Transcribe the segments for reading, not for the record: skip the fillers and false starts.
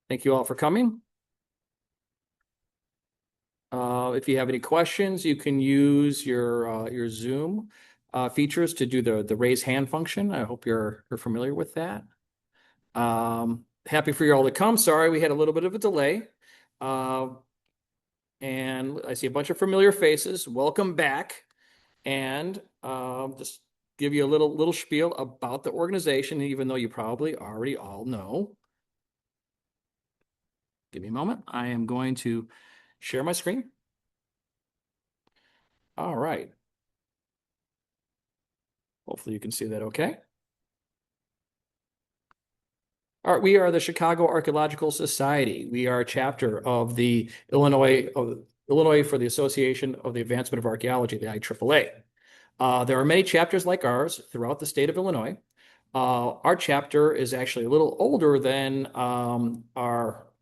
Thank you all for coming. If you have any questions, you can use your Zoom features to do the raise hand function. I hope you're familiar with that. Happy for you all to come. Sorry, we had a little bit of a delay. And I see a bunch of familiar faces. Welcome back. And just give you a little spiel about the organization, even though you probably already all know. Give me a moment. I am going to share my screen. All right. Hopefully you can see that okay. All right, we are the Chicago Archaeological Society. We are a chapter of the Illinois for the Association of the Advancement of Archaeology, the IAAA. There are many chapters like ours throughout the state of Illinois. Our chapter is actually a little older than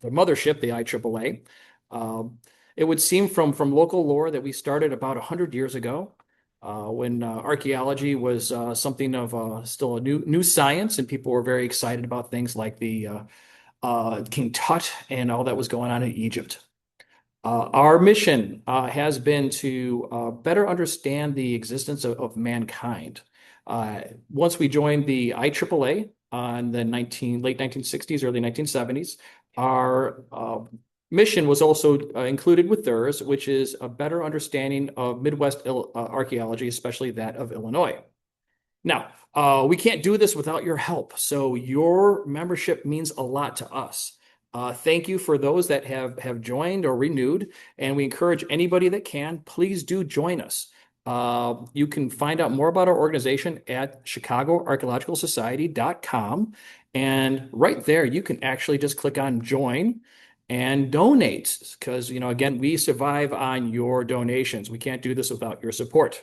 the mothership, the IAAA. It would seem from local lore that we started about 100 years ago, when archaeology was something of still a new science, and people were very excited about things like the King Tut and all that was going on in Egypt. Our mission has been to better understand the existence of mankind. Once we joined the IAAA in the late 1960s, early 1970s, our mission was also included with theirs, which is a better understanding of Midwest archaeology, especially that of Illinois. Now, we can't do this without your help, so your membership means a lot to us. Thank you for those that have joined or renewed, and we encourage anybody that can, please do join us. You can find out more about our organization at chicagoarchaeologicalsociety.com, and right there you can actually just click on join and donate, because again, we survive on your donations. We can't do this without your support.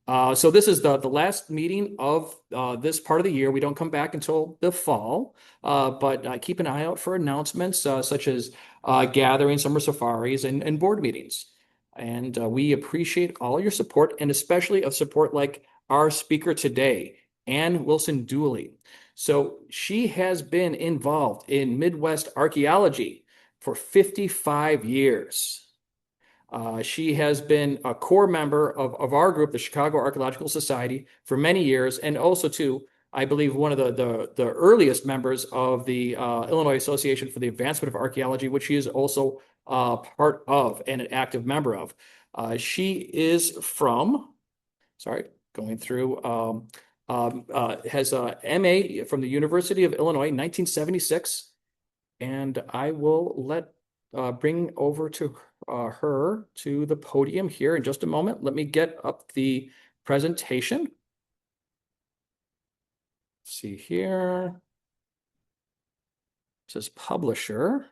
So this is the last meeting of this part of the year. We don't come back until the fall, but keep an eye out for announcements such as gatherings, summer safaris, and board meetings. And we appreciate all your support, and especially of support like our speaker today, Ann Wilson-Dooley. So she has been involved in Midwest archaeology for 55 years. She has been a core member of our group, the Chicago Archaeological Society, for many years, and also, too, I believe, one of the earliest members of the Illinois Association for the Advancement of Archaeology, which she is also part of and an active member of. She is from, going through, has a MA from the University of Illinois, 1976, and I will bring over to her to the podium here in just a moment. Let me get up the presentation. Let's see here. It says publisher.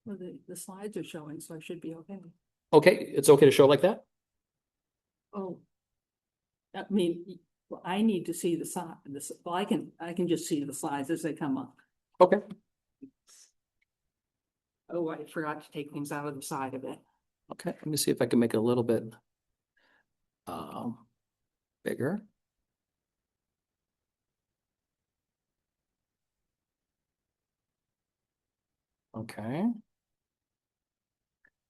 Well, the slides are showing, so I should be okay. Okay, it's okay to show like that? Oh, I mean, well, I need to see the slide. Well, I can just see the slides as they come up. Okay. Oh, I forgot to take things out of the side of it. Okay, let me see if I can make it a little bit bigger. Okay.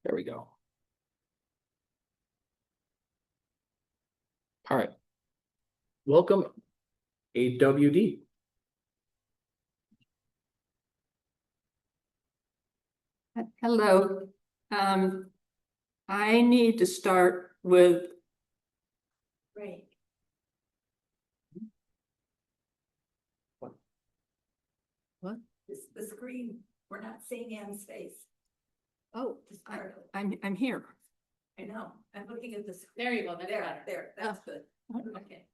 There we go. All right. Welcome, AWD. Hello. I need to start with. Right. What? The screen, we're not seeing Ann's face. Oh, I'm here. I know, I'm looking at this. There you go. That's better. There, that's good. Okay. Okay.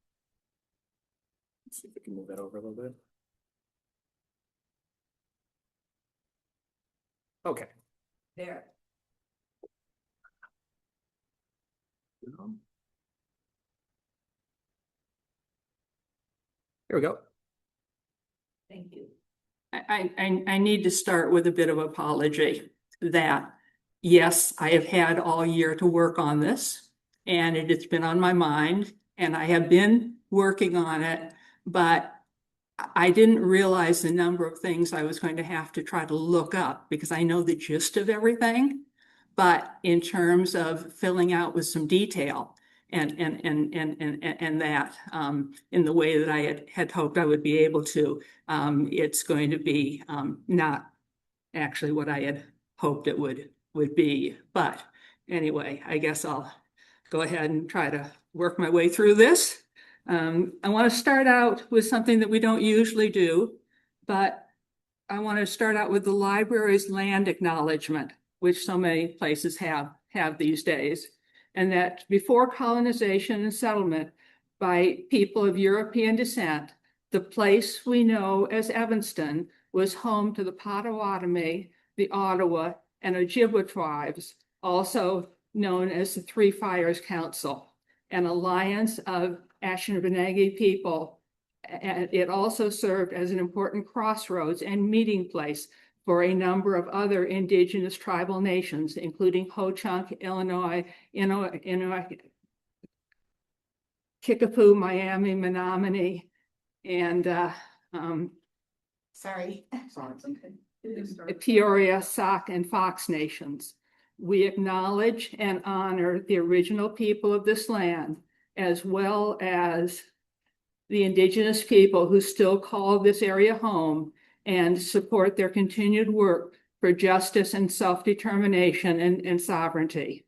Let's see if we can move that over a little bit. Okay. There. Here we go. Thank you. I need to start with a bit of apology that, yes, I have had all year to work on this, and it has been on my mind, and I have been working on it, but I didn't realize the number of things I was going to have to try to look up because I know the gist of everything. But in terms of filling out with some detail and that in the way that I had hoped I would be able to, it's going to be not actually what I had hoped it would be. But anyway, I guess I'll go ahead and try to work my way through this. I want to start out with something that we don't usually do, but I want to start out with the library's land acknowledgement, which so many places have these days, and that before colonization and settlement by people of European descent, the place we know as Evanston was home to the Potawatomi, the Ottawa, and Ojibwa tribes, also known as the Three Fires Council, an alliance of Anishinaabe people. And it also served as an important crossroads and meeting place for a number of other indigenous tribal nations, including Ho-Chunk, Illinois, Kickapoo, Miami, Menominee, and Peoria, Sauk, and Fox nations. We acknowledge and honor the original people of this land, as well as the indigenous people who still call this area home and support their continued work for justice and self-determination and sovereignty.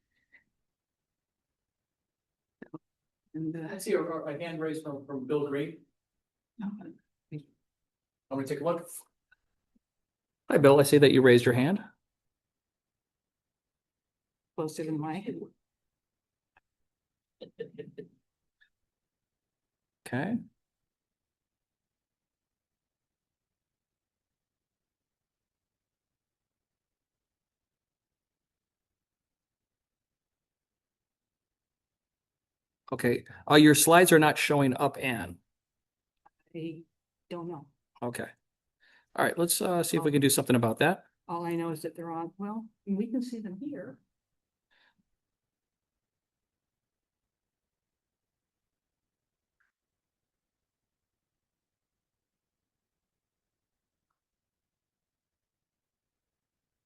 I see a hand raised from Bill Green. I'm going to take a look. Hi, Bill. I see that you raised your hand. Closer to the mic. Okay. Okay. Your slides are not showing up, Ann. I don't know. Okay. All right. Let's see if we can do something about that. All I know is that they're on. Well, we can see them here.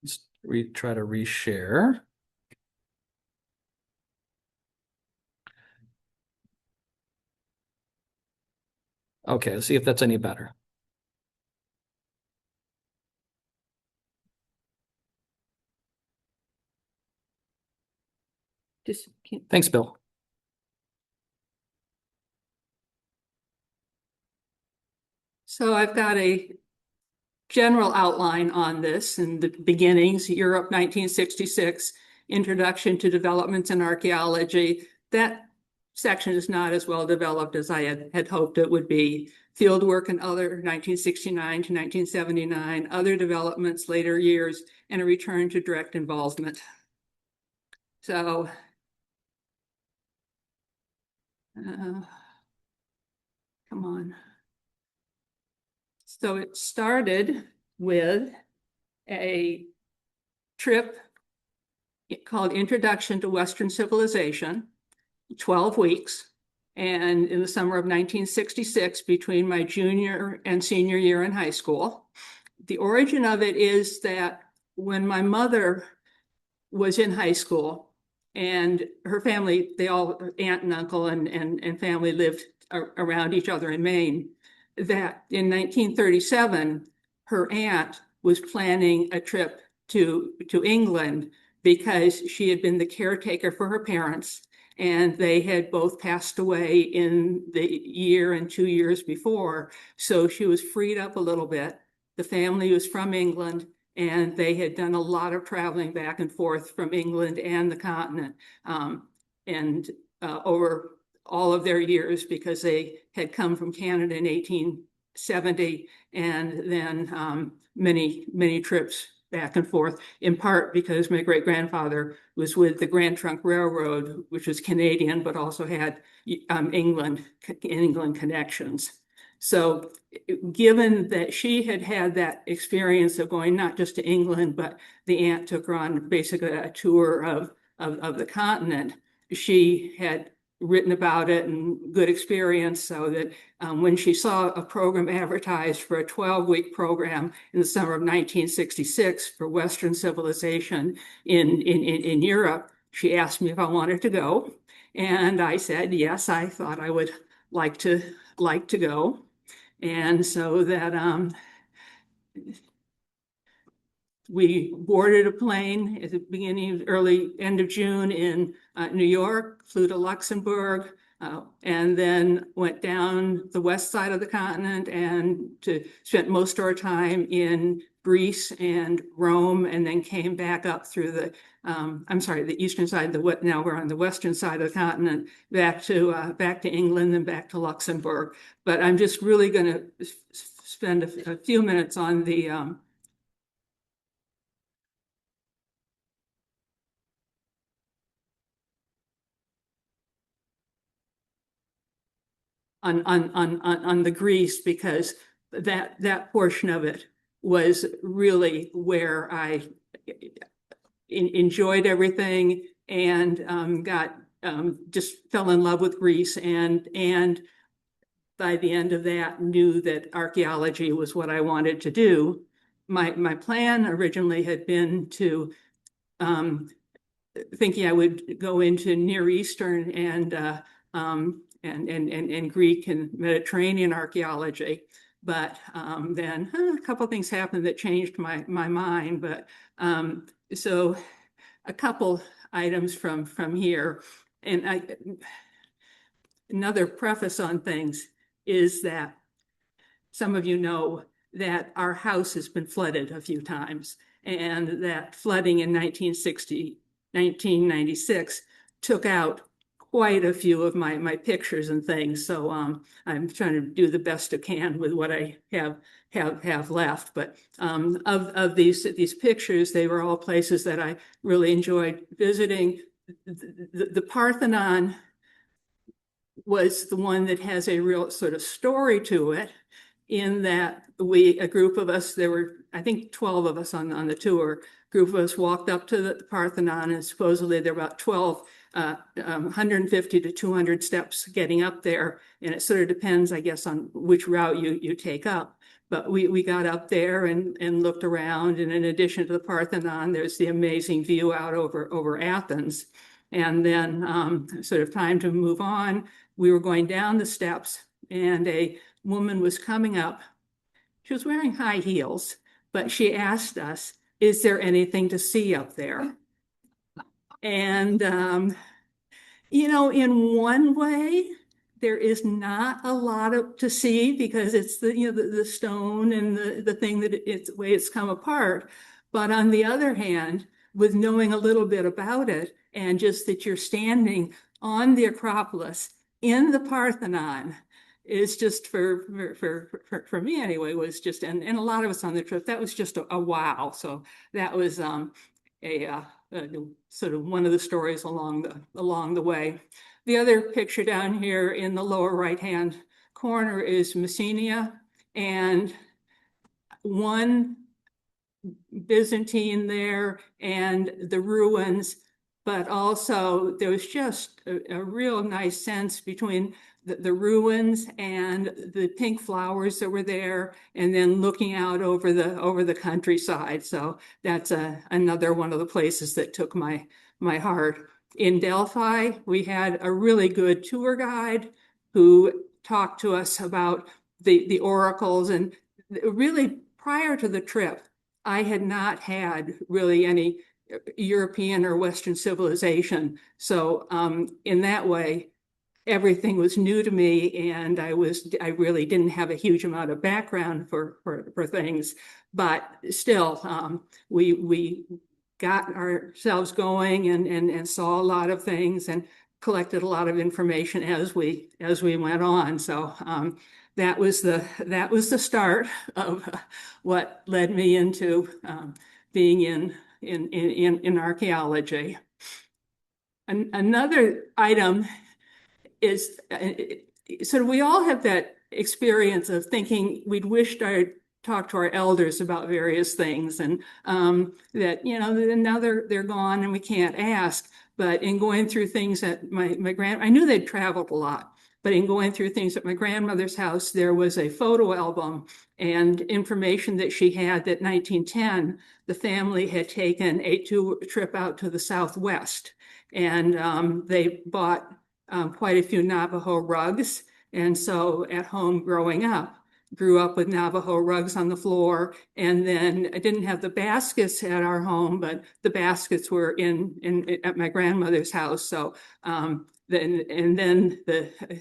Let's try to reshare. Okay, let's see if that's any better. Thanks, Bill. So I've got a general outline on this in the beginnings, Europe 1966, Introduction to Developments in Archaeology. That section is not as well developed as I had hoped it would be. Fieldwork and other 1969 to 1979, other developments, later years, and a return to direct involvement. So, come on. So it started with a trip called Introduction to Western Civilization, 12 weeks. And in the summer of 1966, between my junior and senior year in high school. The origin of it is that when my mother was in high school and her family, they all, aunt and uncle and family lived around each other in Maine, that in 1937, her aunt was planning a trip to England because she had been the caretaker for her parents, and they had both passed away in the year and 2 years before. So she was freed up a little bit. The family was from England, and they had done a lot of traveling back and forth from England and the continent. Over all of their years, because they had come from Canada in 1870, and then many trips back and forth, in part because my great-grandfather was with the Grand Trunk Railroad, which was Canadian, but also had England connections. So given that she had had that experience of going not just to England, but the aunt took her on basically a tour of the continent, she had written about it and good experience, so that when she saw a program advertised for a 12-week program in the summer of 1966 for Western civilization in Europe, she asked me if I wanted to go. And I said, yes, I thought I would like to go. And so that we boarded a plane at the beginning, early end of June in New York, flew to Luxembourg, and then went down the west side of the continent and spent most of our time in Greece and Rome, and then came back up through the the eastern side. Now we're on the western side of the continent, back to England and back to Luxembourg. But I'm just really going to spend a few minutes on the on the Greece, because that portion of it was really where I enjoyed everything, and got just fell in love with Greece, and by the end of that knew that archaeology was what I wanted to do. My plan originally had been to thinking I would go into Near Eastern and Greek and Mediterranean archaeology. But then a couple of things happened that changed my mind. But so a couple items from here. And another preface on things is that some of you know that our house has been flooded a few times, and that flooding in 1996 took out quite a few of my pictures and things. So I'm trying to do the best I can with what I have left. But of these pictures, they were all places that I really enjoyed visiting. The Parthenon was the one that has a real sort of story to it, in that a group of us, there were, I think, 12 of us on the tour, group of us walked up to the Parthenon, and supposedly there were about 150 to 200 steps getting up there. And it sort of depends, I guess, on which route you take up. But we got up there and looked around. And in addition to the Parthenon, there's the amazing view out over Athens. And then sort of time to move on. We were going down the steps, and a woman was coming up. She was wearing high heels, but she asked us, "Is there anything to see up there?" And in one way, there is not a lot to see, because it's the stone and the thing that it's the way it's come apart. But on the other hand, with knowing a little bit about it, and just that you're standing on the Acropolis in the Parthenon, is just for me anyway, was just, and a lot of us on the trip, that was just a wow. So that was a sort of one of the stories along the way. The other picture down here in the lower right-hand corner is Messenia, and one Byzantine there and the ruins, but also there was just a real nice sense between the ruins and the pink flowers that were there, and then looking out over the countryside. So that's another one of the places that took my heart. In Delphi, we had a really good tour guide who talked to us about the oracles. And really, prior to the trip, I had not had really any European or Western civilization. So in that way, everything was new to me, and I really didn't have a huge amount of background for things. But still, we got ourselves going and saw a lot of things and collected a lot of information as we went on. So that was the start of what led me into being in archaeology. Another item is sort of, we all have that experience of thinking we'd wished our talk to our elders about various things, and that, you know, now they're gone and we can't ask. But in going through things at I knew they'd traveled a lot, but in going through things at my grandmother's house, there was a photo album and information that she had that 1910, the family had taken a trip out to the Southwest, and they bought quite a few Navajo rugs. And so at home growing up, grew up with Navajo rugs on the floor. And then I didn't have the baskets at our home, but the baskets were in at my grandmother's house. So then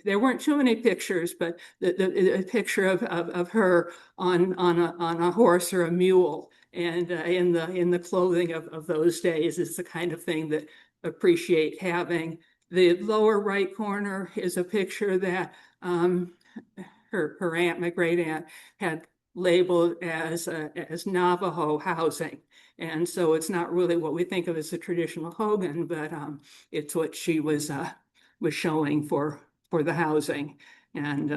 there weren't too many pictures, but the picture of her on a horse or a mule, and in the clothing of those days is the kind of thing that appreciate having. The lower right corner is a picture that her aunt, my great aunt, had labeled as Navajo housing. And so it's not really what we think of as a traditional hogan, but it's what she was showing for the housing. And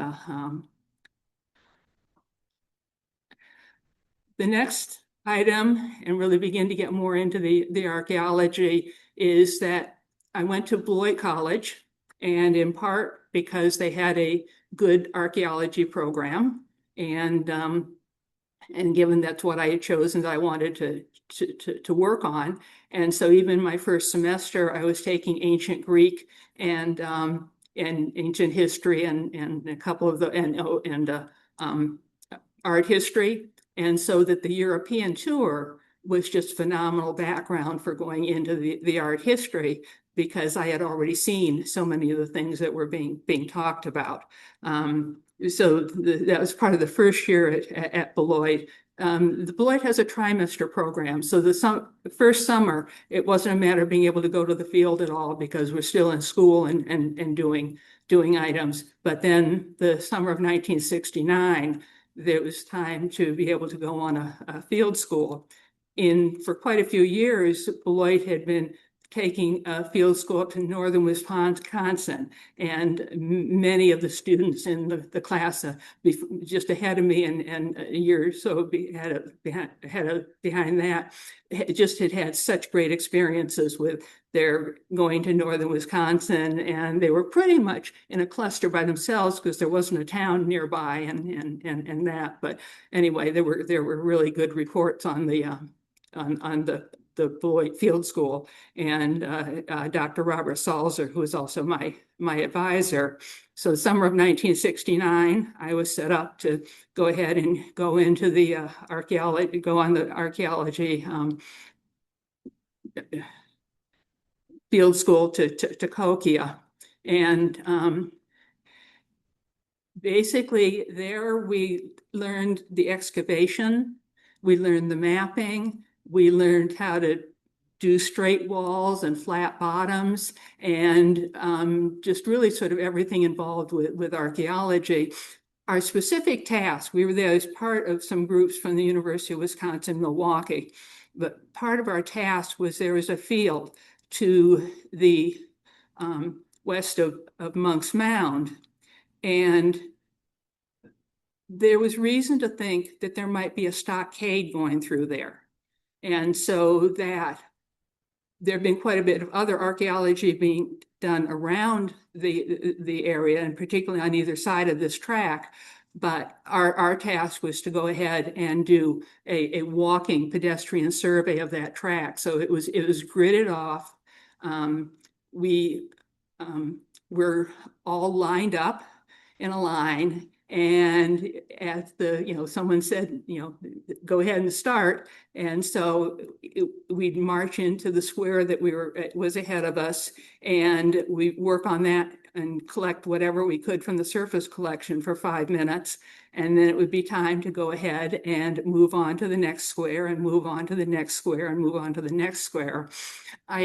the next item, and really begin to get more into the archaeology, is that I went to Beloit College, and in part because they had a good archaeology program, and given that's what I had chosen that I wanted to work on. And so even my first semester, I was taking ancient Greek and ancient history and a couple of the art history. And so that the European tour was just phenomenal background for going into the art history, because I had already seen so many of the things that were being talked about. So that was part of the first year at Beloit. The Beloit has a trimester program. So the first summer, it wasn't a matter of being able to go to the field at all, because we're still in school and doing items. But then the summer of 1969, there was time to be able to go on a field school. For quite a few years, Beloit had been taking a field school up to northern Wisconsin, and many of the students in the class just ahead of me and a year or so behind that just had such great experiences with their going to northern Wisconsin, and they were pretty much in a cluster by themselves because there wasn't a town nearby and that. But anyway, there were really good reports on the Beloit Field School, and Dr. Robert Salzer, who was also my advisor. So the summer of 1969, I was set up to go ahead and go into the archaeology, go on the archaeology field school to Cahokia. And basically there we learned the excavation, we learned the mapping, we learned how to do straight walls and flat bottoms, and just really sort of everything involved with archaeology. Our specific task, we were there as part of some groups from the University of Wisconsin-Milwaukee, but part of our task was there was a field to the west of Monk's Mound, and there was reason to think that there might be a stockade going through there. And so that there have been quite a bit of other archaeology being done around the area, and particularly on either side of this track. But our task was to go ahead and do a walking pedestrian survey of that track. So it was gridded off. We were all lined up in a line, and as someone said, go ahead and start. And so we'd march into the square that was ahead of us, and we work on that and collect whatever we could from the surface collection for 5 minutes. And then it would be time to go ahead and move on to the next square, and move on to the next square, and move on to the next square. I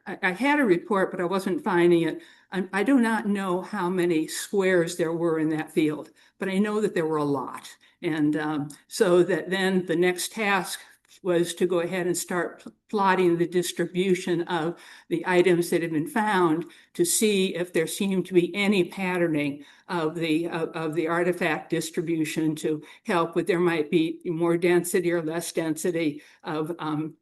had a report, but I wasn't finding it. I do not know how many squares there were in that field, but I know that there were a lot. And so that then the next task was to go ahead and start plotting the distribution of the items that had been found to see if there seemed to be any patterning of the artifact distribution to help with there might be more density or less density of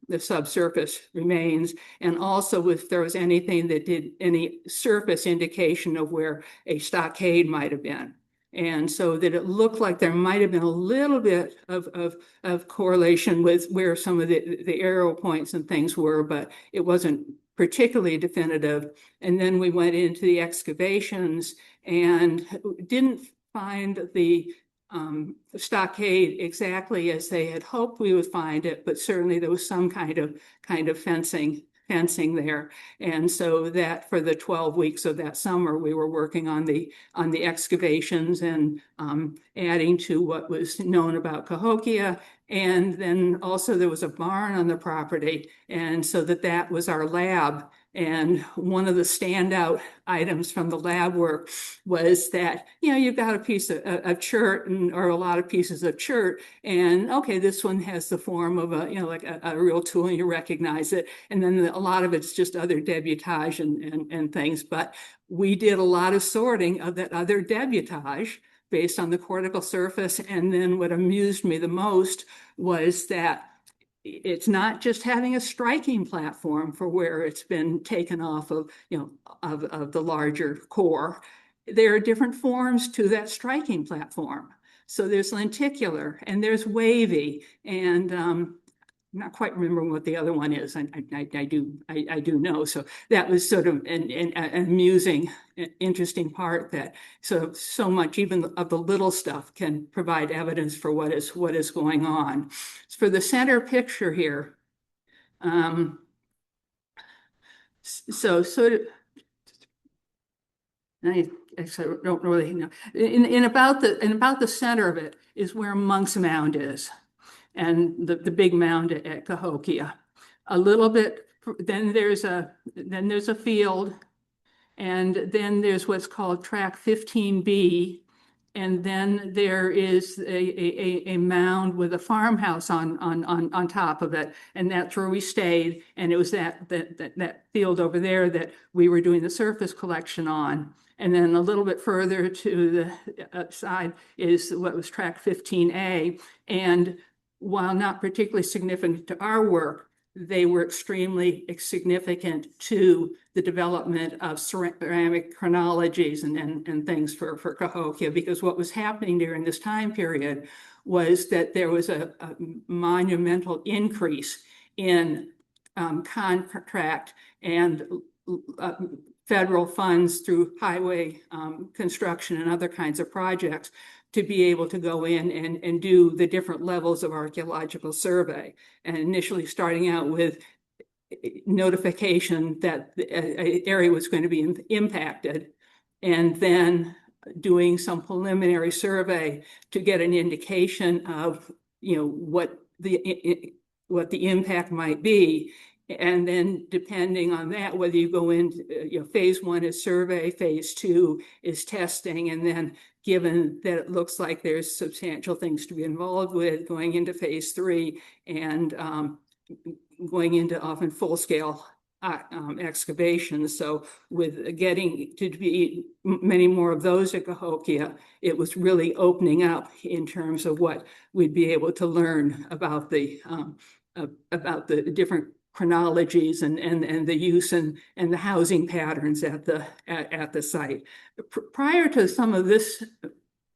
the subsurface remains, and also if there was anything that did any surface indication of where a stockade might have been. And so that it looked like there might have been a little bit of correlation with where some of the arrow points and things were, but it wasn't particularly definitive. And then we went into the excavations and didn't find the stockade exactly as they had hoped we would find it, but certainly there was some kind of fencing there. And so that for the 12 weeks of that summer, we were working on the excavations and adding to what was known about Cahokia. And then also there was a barn on the property. And so that was our lab. And one of the standout items from the lab work was that, you've got a piece of chert or a lot of pieces of chert, and okay, this one has the form of like a real tool, and you recognize it. And then a lot of it's just other debutage and things. But we did a lot of sorting of that other debutage based on the cortical surface. And then what amused me the most was that it's not just having a striking platform for where it's been taken off of, of the larger core. There are different forms to that striking platform. So there's lenticular and there's wavy, and I'm not quite remembering what the other one is. I do know. So that was sort of an amusing, interesting part that so much even of the little stuff can provide evidence for what is going on. For the center picture here, so sort of, I actually don't really know. In about the center of it is where Monk's Mound is, and the big mound at Cahokia. A little bit, then there's a field, and then there's what's called track 15B, and then there is a mound with a farmhouse on top of it, and that's where we stayed. And it was that field over there that we were doing the surface collection on. And then a little bit further to the side is what was track 15A. And while not particularly significant to our work, they were extremely significant to the development of ceramic chronologies and things for Cahokia, because what was happening during this time period was that there was a monumental increase in contract and federal funds through highway construction and other kinds of projects to be able to go in and do the different levels of archaeological survey. And initially starting out with notification that the area was going to be impacted, and then doing some preliminary survey to get an indication of what the impact might be. And then depending on that, whether you go into, phase 1 is survey, phase 2 is testing. And then given that it looks like there's substantial things to be involved with, going into phase 3 and going into often full-scale excavations. So with getting to be many more of those at Cahokia, it was really opening up in terms of what we'd be able to learn about the different chronologies and the use and the housing patterns at the site. Prior to some of this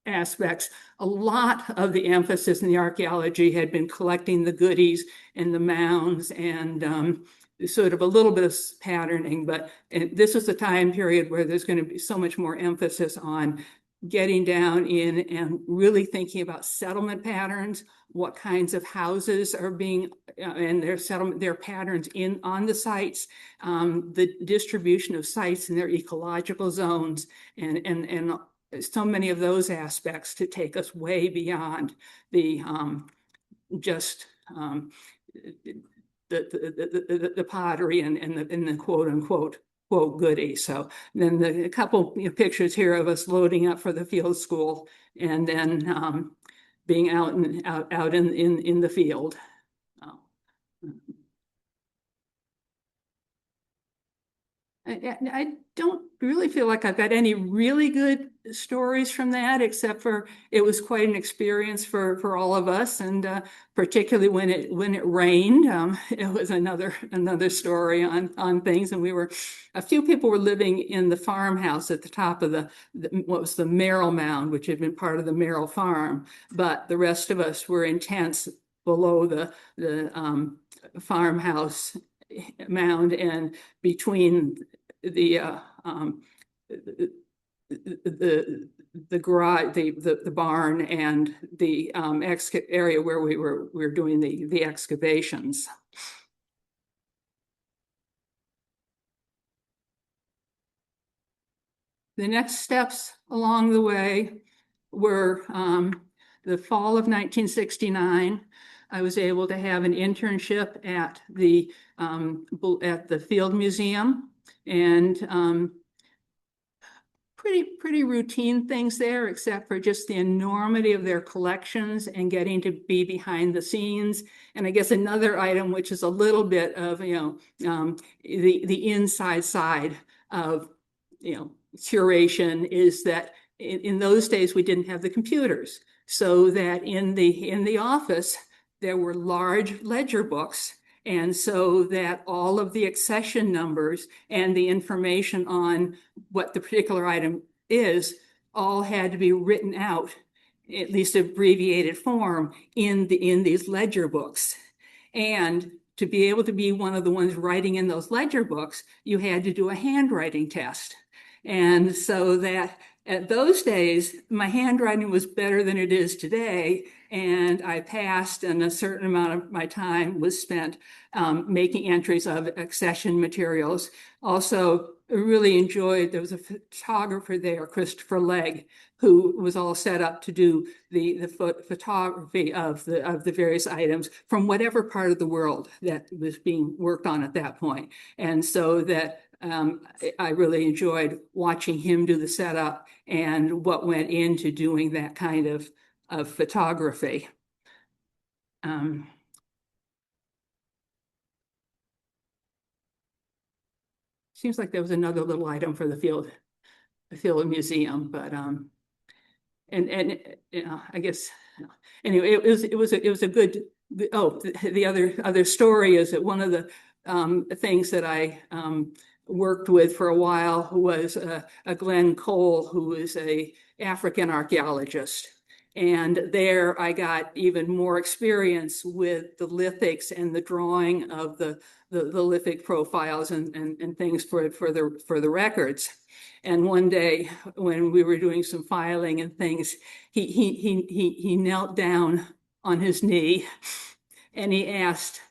aspects, a lot of the emphasis in the archaeology had been collecting the goodies and the mounds and sort of a little bit of patterning, but this is a time period where there's going to be so much more emphasis on getting down in and really thinking about settlement patterns, what kinds of houses are being and their patterns on the sites, the distribution of sites and their ecological zones, and so many of those aspects to take us way beyond the the pottery and the quote unquote goodie. So then a couple pictures here of us loading up for the field school, and then being out in the field. I don't really feel like I've got any really good stories from that, except for it was quite an experience for all of us, and particularly when it rained, it was another story on things. And a few people were living in the farmhouse at the top of what was the Merrill Mound, which had been part of the Merrill Farm, but the rest of us were in tents below the farmhouse mound, and between the the garage, the barn, and the area where we were doing the excavations. The next steps along the way were the fall of 1969. I was able to have an internship at the Field Museum, and pretty routine things there, except for just the enormity of their collections and getting to be behind the scenes. And I guess another item, which is a little bit of the inside side of curation, is that in those days we didn't have the computers, so that in the office there were large ledger books, and so that all of the accession numbers and the information on what the particular item is all had to be written out, at least abbreviated form, in these ledger books. And to be able to be one of the ones writing in those ledger books, you had to do a handwriting test. And so that at those days, my handwriting was better than it is today, and I passed, and a certain amount of my time was spent making entries of accession materials. Also, I really enjoyed, there was a photographer there, Christopher Legg, who was all set up to do the photography of the various items from whatever part of the world that was being worked on at that point. And so that I really enjoyed watching him do the setup and what went into doing that kind of photography. Seems like there was another little item for the Field Museum, but and I guess anyway, it was a good. Oh, the other story is that one of the things that I worked with for a while was a Glenn Cole, who was a African archaeologist. And there I got even more experience with the lithics and the drawing of the lithic profiles and things for the records. And one day when we were doing some filing and things, he knelt down on his knee and he asked,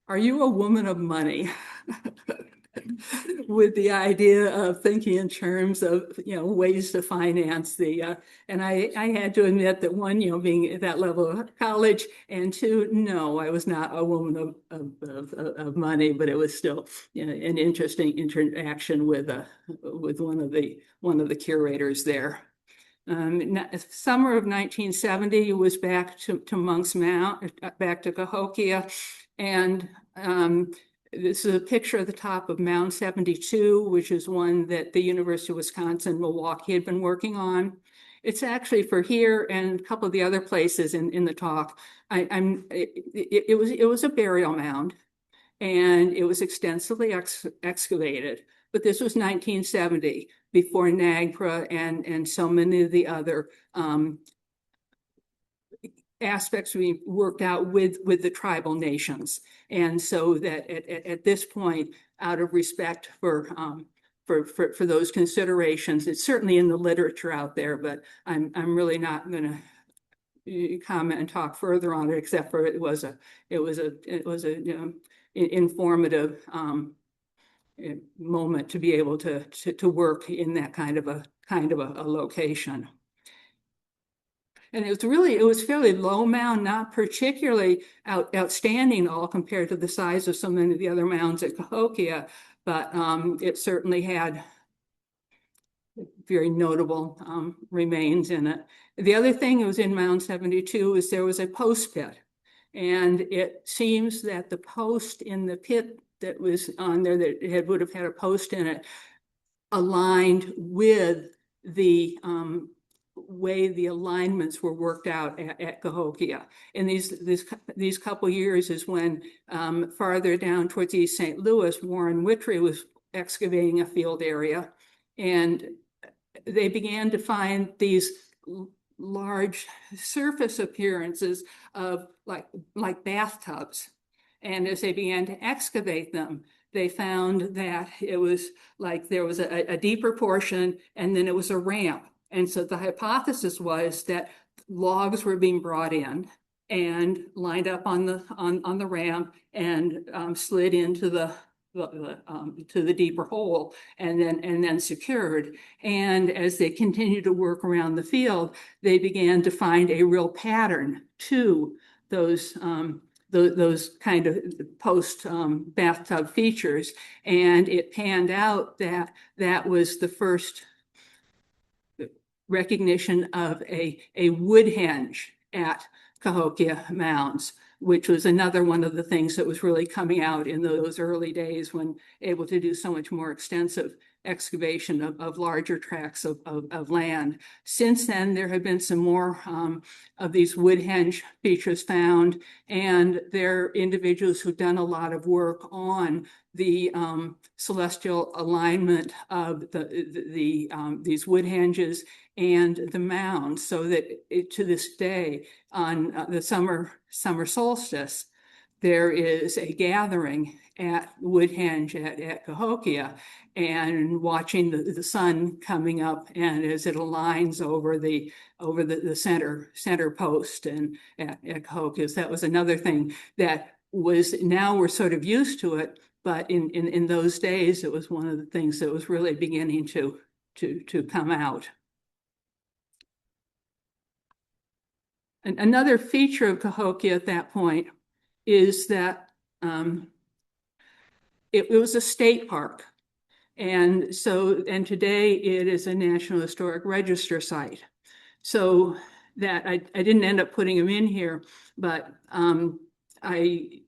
"Are you a woman of money?" With the idea of thinking in terms of ways to finance and I had to admit that one, being at that level of college, and two, no, I was not a woman of money, but it was still an interesting interaction with one of the curators there. Summer of 1970 was back to Monk's Mount, back to Cahokia, and this is a picture of the top of Mound 72, which is one that the University of Wisconsin-Milwaukee had been working on. It's actually for here and a couple of the other places in the talk. It was a burial mound, and it was extensively excavated. But this was 1970, before NAGPRA and so many of the other aspects we worked out with the tribal nations. And so that at this point, out of respect for those considerations, it's certainly in the literature out there, but I'm really not going to comment and talk further on it, except for it was a informative moment to be able to work in that kind of a location. And it was fairly low mound, not particularly outstanding all compared to the size of so many of the other mounds at Cahokia, but it certainly had very notable remains in it. The other thing that was in Mound 72 is there was a post pit, and it seems that the post in the pit that was on there that would have had a post in it aligned with the way the alignments were worked out at Cahokia. And these couple years is when farther down towards East St. Louis, Warren Wittry was excavating a field area, and they began to find these large surface appearances of like bathtubs. And as they began to excavate them, they found that it was like there was a deeper portion, and then it was a ramp. And so the hypothesis was that logs were being brought in and lined up on the ramp and slid into to the deeper hole and then secured. And as they continued to work around the field, they began to find a real pattern to those kind of post bathtub features. And it panned out that that was the first recognition of a wood henge at Cahokia Mounds, which was another one of the things that was really coming out in those early days when able to do so much more extensive excavation of larger tracts of land. Since then, there have been some more of these wood henge features found, and there are individuals who've done a lot of work on the celestial alignment of these wood henges and the mounds, so that to this day, on the summer solstice, there is a gathering at Woodhenge at Cahokia, and watching the sun coming up, and as it aligns over the center post and at Cahokia. That was another thing that was, now we're sort of used to it, but in those days, it was one of the things that was really beginning to come out. And another feature of Cahokia at that point is that it was a state park. And today it is a National Historic Register site. So that I didn't end up putting them in here, but I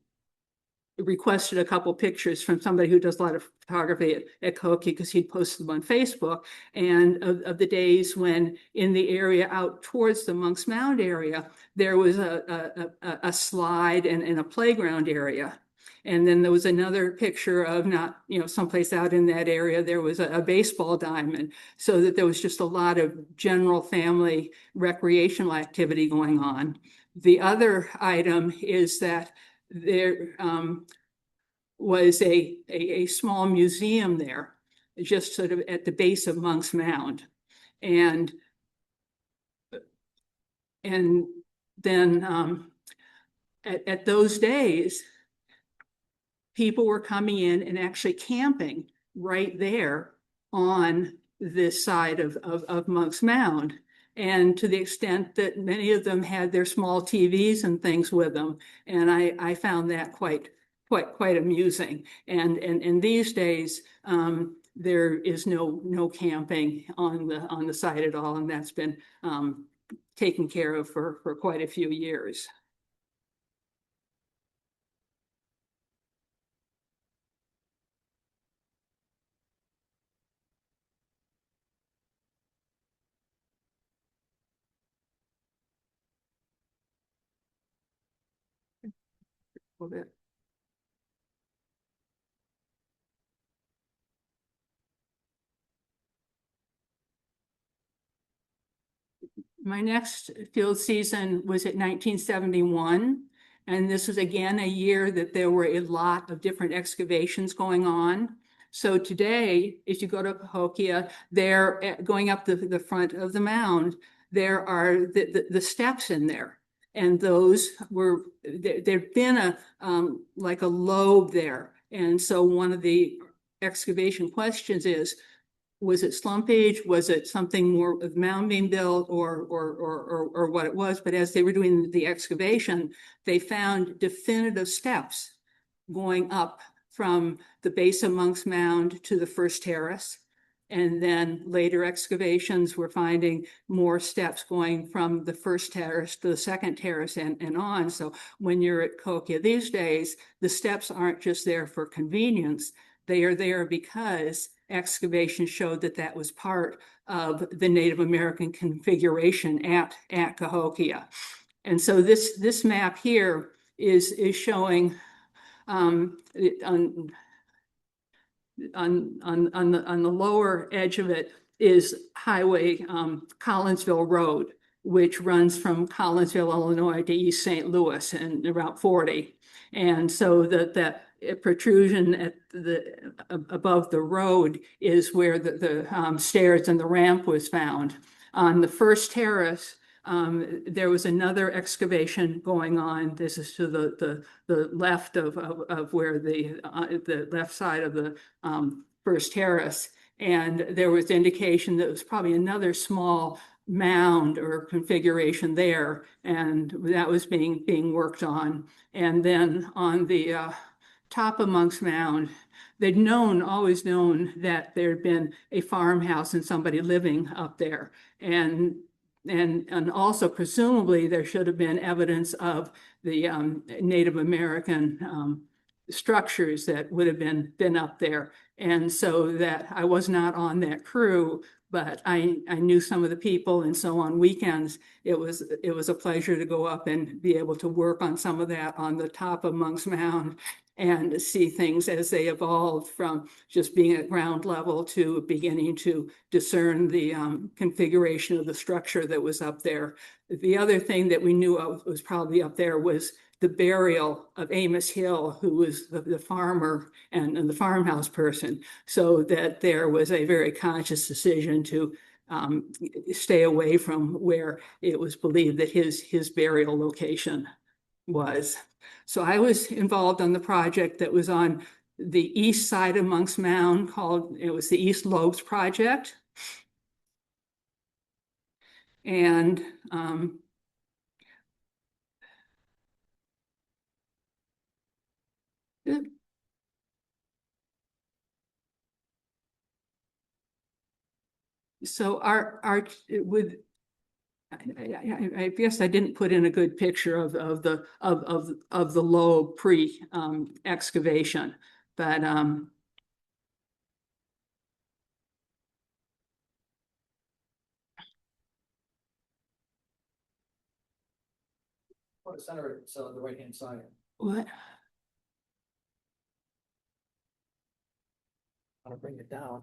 requested a couple pictures from somebody who does a lot of photography at Cahokia, because he'd posted them on Facebook, and of the days when in the area out towards the Monk's Mound area, there was a slide and a playground area. And then there was another picture of not, someplace out in that area, there was a baseball diamond, so that there was just a lot of general family recreational activity going on. The other item is that there was a small museum there, just sort of at the base of Monk's Mound. And then at those days, people were coming in and actually camping right there on this side of Monk's Mound. And to the extent that many of them had their small TVs and things with them. And I found that quite amusing. And these days, there is no camping on the site at all. And that's been taken care of for quite a few years. Bit. My next field season was at 1971. And this was again a year that there were a lot of different excavations going on. So today, if you go to Cahokia, there going up the front of the mound, there are the steps in there. And those were, there'd been like a lobe there. And so one of the excavation questions is, was it slumpage? Was it something more of mound being built, or what it was? But as they were doing the excavation, they found definitive steps going up from the base of Monk's Mound to the first terrace. And then later excavations were finding more steps going from the first terrace to the second terrace and on. So when you're at Cahokia these days, the steps aren't just there for convenience. They are there because excavation showed that that was part of the Native American configuration at Cahokia. And so this map here is showing on the lower edge of it is Highway Collinsville Road, which runs from Collinsville, Illinois to East St. Louis and Route 40. And so that protrusion at the above the road is where the stairs and the ramp was found. On the first terrace, there was another excavation going on. This is to the left of where the left side of the first terrace, and there was indication that it was probably another small mound or configuration there, and that was being worked on. And then on the top of Monk's Mound, they'd always known that there'd been a farmhouse and somebody living up there, and also presumably there should have been evidence of the Native American structures that would have been up there. And so that I was not on that crew, but I knew some of the people, and so on weekends it was a pleasure to go up and be able to work on some of that on the top of Monk's Mound and see things as they evolved from just being at ground level to beginning to discern the configuration of the structure that was up there. The other thing that we knew of was probably up there was the burial of Amos Hill, who was the farmer and the farmhouse person, so that there was a very conscious decision to stay away from where it was believed that his burial location was. So I was involved on the project that was on the east side of Monk's Mound it was the East Lobes Project. And so I guess I didn't put in a good picture of the lobe pre excavation, but the center, so the right hand side. what? I'll bring it down.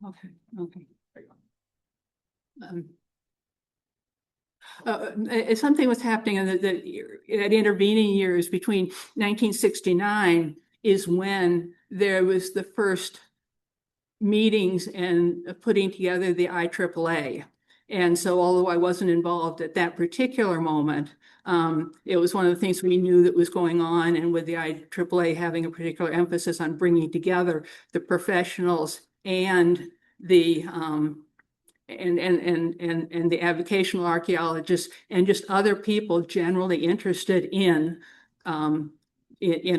Okay, okay. Something was happening in at intervening years between 1969 is when there was the first meetings and putting together the IAAA. And so although I wasn't involved at that particular moment, it was one of the things we knew that was going on, and with the IAAA having a particular emphasis on bringing together the professionals and the and the avocational archaeologists and just other people generally interested in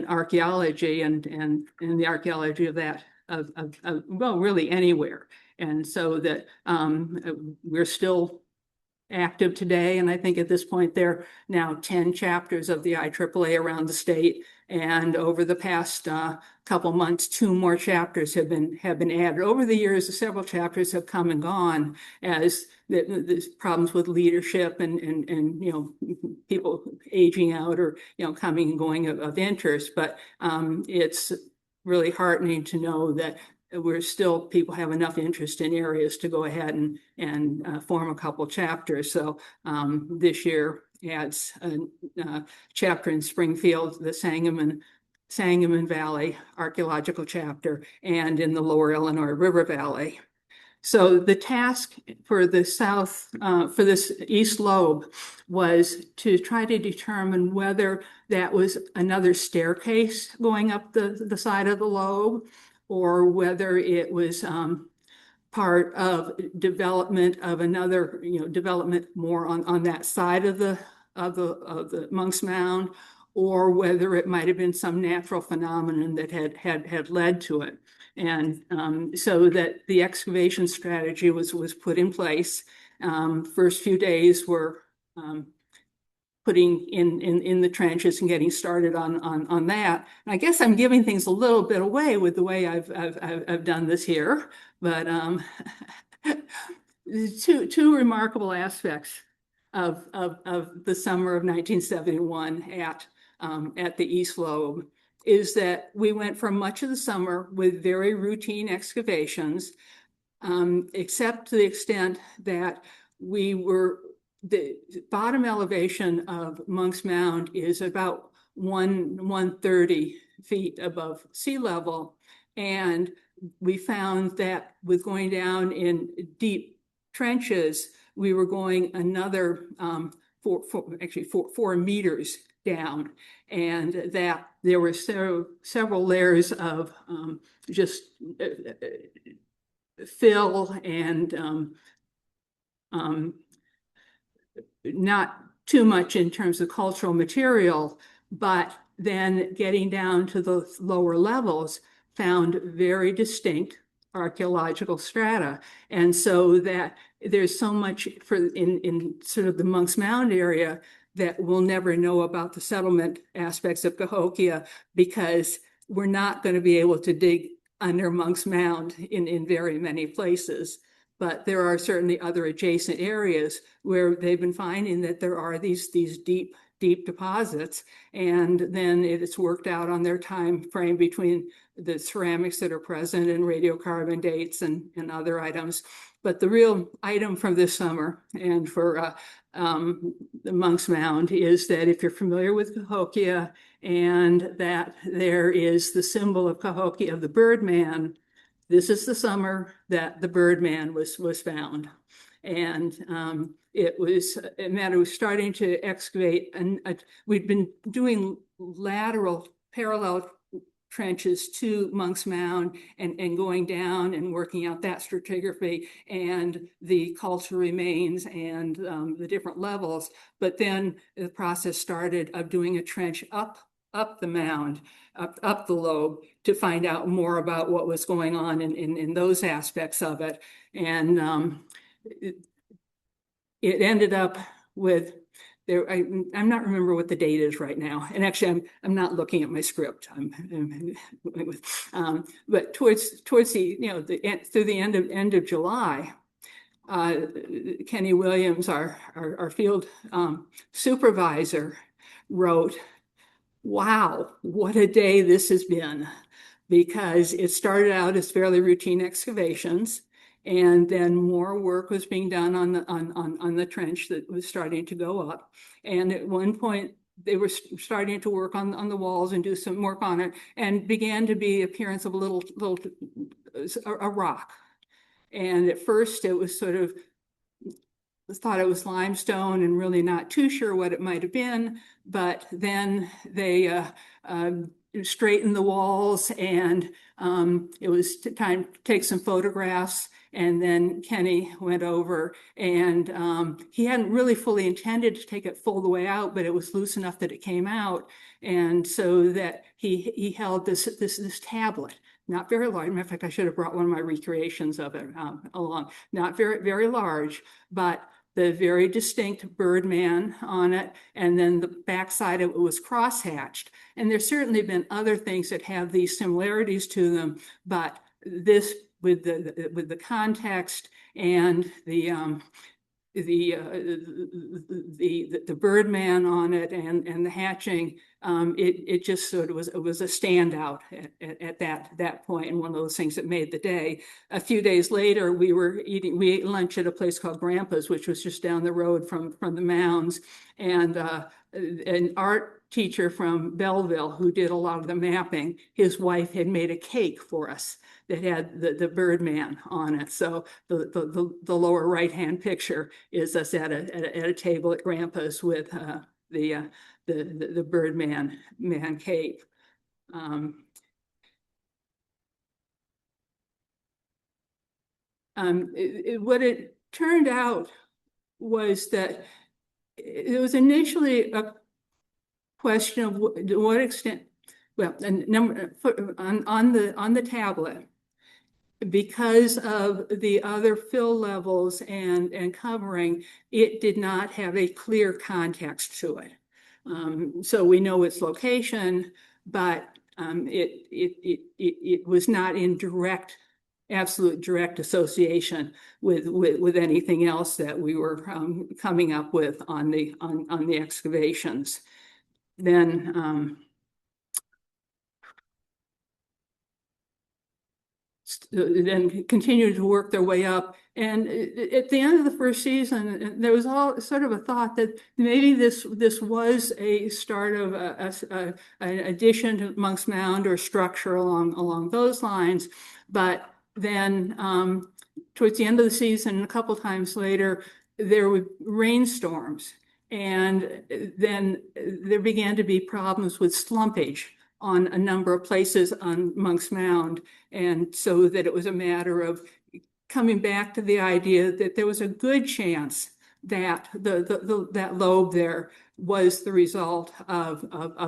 archaeology and the archaeology of that well, really anywhere. And so that we're still active today, and I think at this point there are now 10 chapters of the IAAA around the state, and over the past couple months 2 more chapters have been added. Over the years, several chapters have come and gone as there's problems with leadership and people aging out or coming and going of interest, but it's really heartening to know that people have enough interest in areas to go ahead and form a couple chapters. So this year adds a chapter in Springfield, the Sangamon Valley Archaeological Chapter, and in the Lower Illinois River Valley. So the task for the for this East Lobe was to try to determine whether that was another staircase going up the side of the lobe, or whether it was part of development of another, development more on that side of the Monk's Mound, or whether it might have been some natural phenomenon that had led to it. And so that the excavation strategy was put in place. First few days were putting in the trenches and getting started on that. And I guess I'm giving things a little bit away with the way I've done this here, but two remarkable aspects of the summer of 1971 at the East Lobe is that we went for much of the summer with very routine excavations, except to the extent that the bottom elevation of Monk's Mound is about 130 feet above sea level. And we found that with going down in deep trenches, we were going another 4 meters down, and that there were several layers of just fill and not too much in terms of cultural material, but then getting down to the lower levels found very distinct archaeological strata. And so that there's so much in sort of the Monk's Mound area that we'll never know about the settlement aspects of Cahokia, because we're not going to be able to dig under Monk's Mound in very many places. But there are certainly other adjacent areas where they've been finding that there are these deep deposits, and then it's worked out on their time frame between the ceramics that are present and radiocarbon dates and other items. But the real item from this summer and for the Monk's Mound is that if you're familiar with Cahokia, and that there is the symbol of Cahokia of the Birdman, this is the summer that the Birdman was found. And it was starting to excavate, and we'd been doing lateral parallel trenches to Monk's Mound and going down and working out that stratigraphy and the cultural remains and the different levels. But then the process started of doing a trench up the mound, up the lobe, to find out more about what was going on in those aspects of it. And it ended up with there. I'm not remember what the date is right now, and actually I'm not looking at my script. But towards the through the end of July, Kenny Williams, our field supervisor, wrote, "Wow, what a day this has been," because it started out as fairly routine excavations, and then more work was being done on the trench that was starting to go up. And at one point, they were starting to work on the walls and do some work on it, and began to be appearance of a rock. And at first, it was sort of thought it was limestone and really not too sure what it might have been. But then they straightened the walls, and it was time to take some photographs. And then Kenny went over, and he hadn't really fully intended to take it full the way out, but it was loose enough that it came out. And so that he held this tablet, not very large. Matter of fact, I should have brought one of my recreations of it along. Not very large, but the very distinct Birdman on it, and then the backside of it was crosshatched. And there's certainly been other things that have these similarities to them, but this, with the context and the Birdman on it and the hatching, it just sort of was a standout at that point, and one of those things that made the day. A few days later, we ate lunch at a place called Grandpa's, which was just down the road from the mounds, and an art teacher from Belleville who did a lot of the mapping, his wife had made a cake for us that had the Birdman on it. So the lower right-hand picture is us at a table at Grandpa's with the Birdman cape. What it turned out was that it was initially a question of to what extent, well, a number on the tablet, because of the other fill levels and covering, it did not have a clear context to it. So we know its location, but it was not in absolute direct association with anything else that we were coming up with on the excavations. Then continued to work their way up. And at the end of the first season, there was all sort of a thought that maybe this was a start of an addition to Monk's Mound or structure along those lines. But then towards the end of the season, a couple times later, there were rainstorms. And then there began to be problems with slumpage on a number of places on Monk's Mound. And so that it was a matter of coming back to the idea that there was a good chance that that lobe there was the result of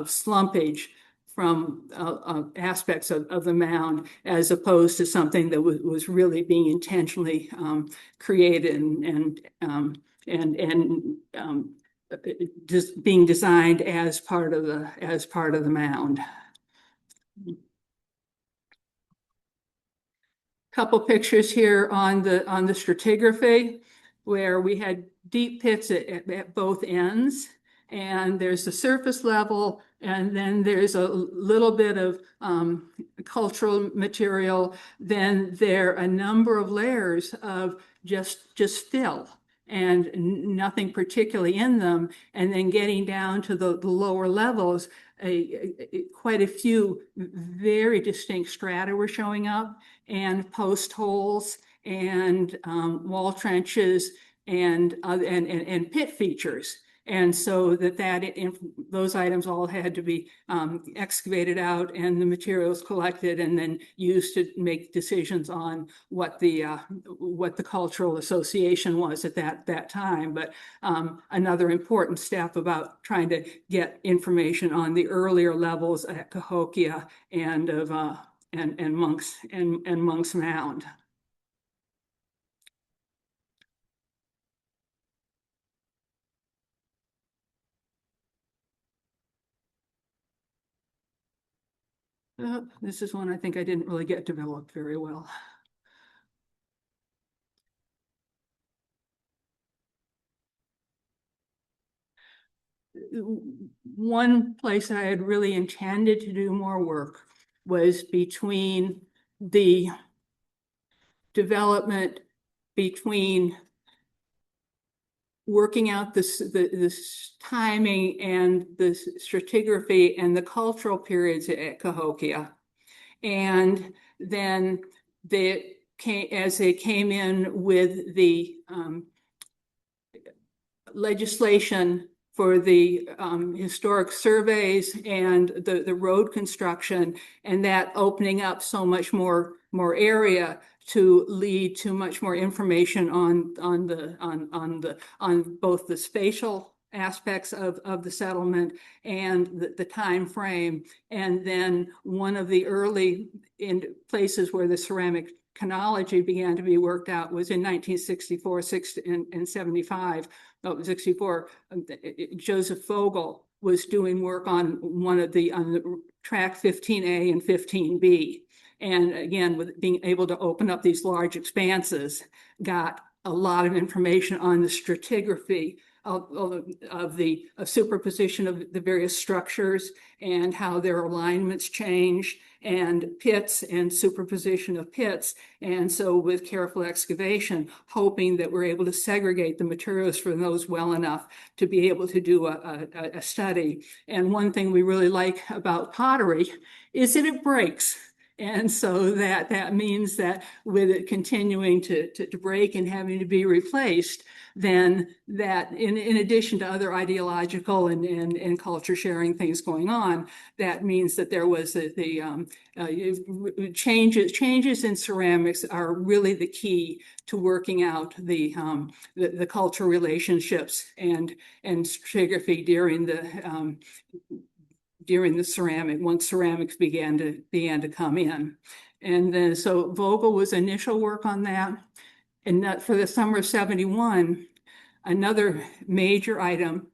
slumpage from aspects of the mound, as opposed to something that was really being intentionally created and just being designed as part of the mound. Couple pictures here on the stratigraphy, where we had deep pits at both ends, and there's the surface level, and then there's a little bit of cultural material. Then there are a number of layers of just fill and nothing particularly in them, and then getting down to the lower levels, quite a few very distinct strata were showing up, and post holes and wall trenches and pit features. And so those items all had to be excavated out and the materials collected and then used to make decisions on what the cultural association was at that time. But another important step about trying to get information on the earlier levels at Cahokia and of and Monk's Mound. This is one I think I didn't really get developed very well. One place I had really intended to do more work was between the development between working out this timing and the stratigraphy and the cultural periods at Cahokia. And then as they came in with the legislation for the historic surveys and the road construction, and that opening up so much more area to lead to much more information on both the spatial aspects of the settlement and the time frame. And then one of the early places where the ceramic chronology began to be worked out was in 1964, 75. 64. Joseph Vogel was doing work on the track 15A and 15B. And again, with being able to open up these large expanses, got a lot of information on the stratigraphy of the superposition of the various structures and how their alignments change, and pits and superposition of pits. And so with careful excavation, hoping that we're able to segregate the materials from those well enough to be able to do a study. And one thing we really like about pottery is that it breaks. And so that means that with it continuing to break and having to be replaced, then that in addition to other ideological and culture sharing things going on, that means that there was changes in ceramics are really the key to working out the cultural relationships and stratigraphy during the ceramic, once ceramics began to come in. And then, so Vogel was initial work on that. And that for the summer of 71, another major item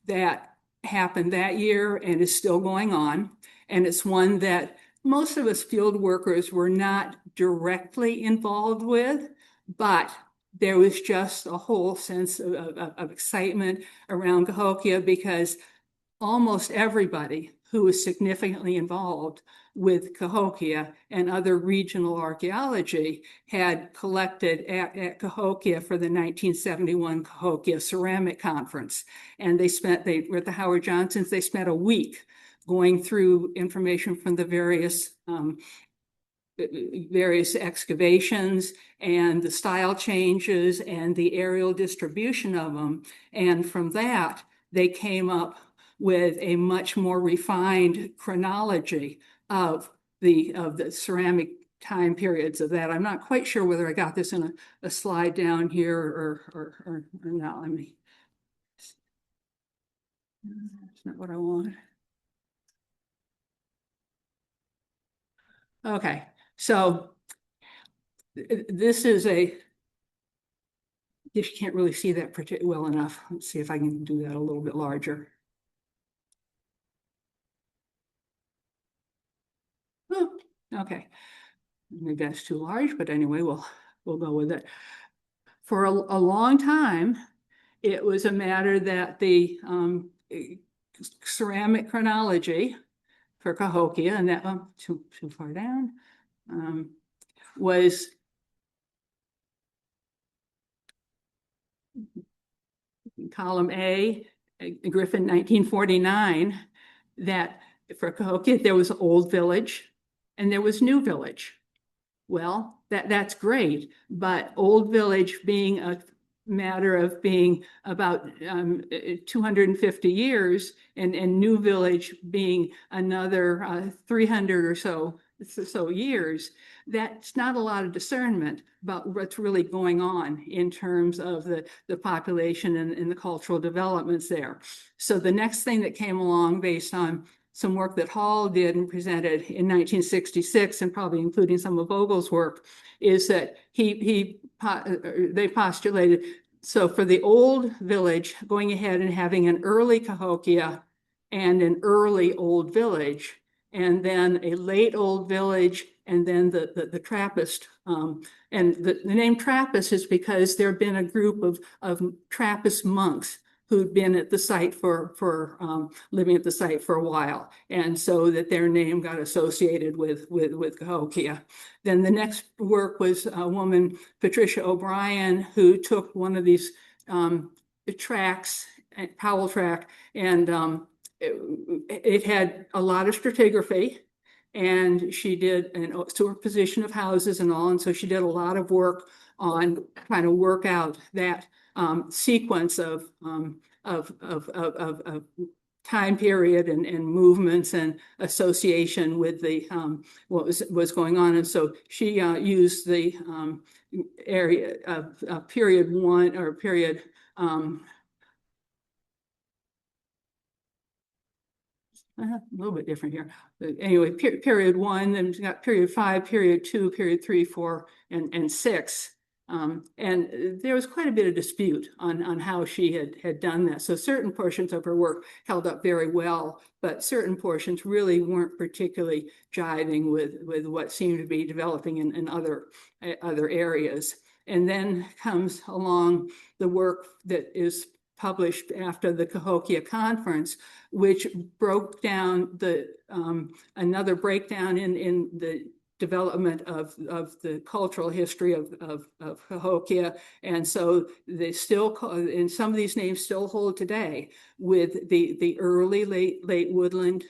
that happened that year and is still going on. And it's one that most of us field workers were not directly involved with, but there was just a whole sense of excitement around Cahokia because almost everybody who was significantly involved with Cahokia and other regional archaeology had collected at Cahokia for the 1971 Cahokia Ceramic Conference. And they were at the Howard Johnsons, they spent a week going through information from the various excavations and the style changes and the aerial distribution of them. And from that, they came up with a much more refined chronology of the ceramic time periods of that. I'm not quite sure whether I got this in a slide down here or not. Let me. That's not what I want. Okay, so this is you can't really see that well enough. Let's see if I can do that a little bit larger. Oh, okay, maybe that's too large, but anyway, we'll go with it. For a long time, it was a matter that the ceramic chronology for Cahokia, and that too far down, was column A, Griffin 1949, that for Cahokia, there was Old Village and there was New Village. Well, that's great, but Old Village being a matter of being about 250 years and New Village being another 300 or so years, that's not a lot of discernment about what's really going on in terms of the population and the cultural developments there. So the next thing that came along based on some work that Hall did and presented in 1966, and probably including some of Vogel's work, is that they postulated, so for the Old Village, going ahead and having an early Cahokia and an early Old Village, and then a late Old Village, and then the Trappist. And the name Trappist is because there have been a group of Trappist monks who'd been at the site living at the site for a while, and so that their name got associated with Cahokia. Then the next work was a woman, Patricia O'Brien, who took one of these tracks, Powell track, and it had a lot of stratigraphy, and she did an superposition of houses and all, and so she did a lot of work on trying to work out that sequence of time period and movements and association with the what was going on. And so she used the area of period one or period a little bit different here. But anyway, period one, then we've got period 5, period 2, period 3, 4, and 6. And there was quite a bit of dispute on how she had done that. So certain portions of her work held up very well, but certain portions really weren't particularly jiving with what seemed to be developing in other areas. And then comes along the work that is published after the Cahokia Conference, which broke down another breakdown in the development of the cultural history of Cahokia. And so they still, and some of these names still hold today, with the early late woodland,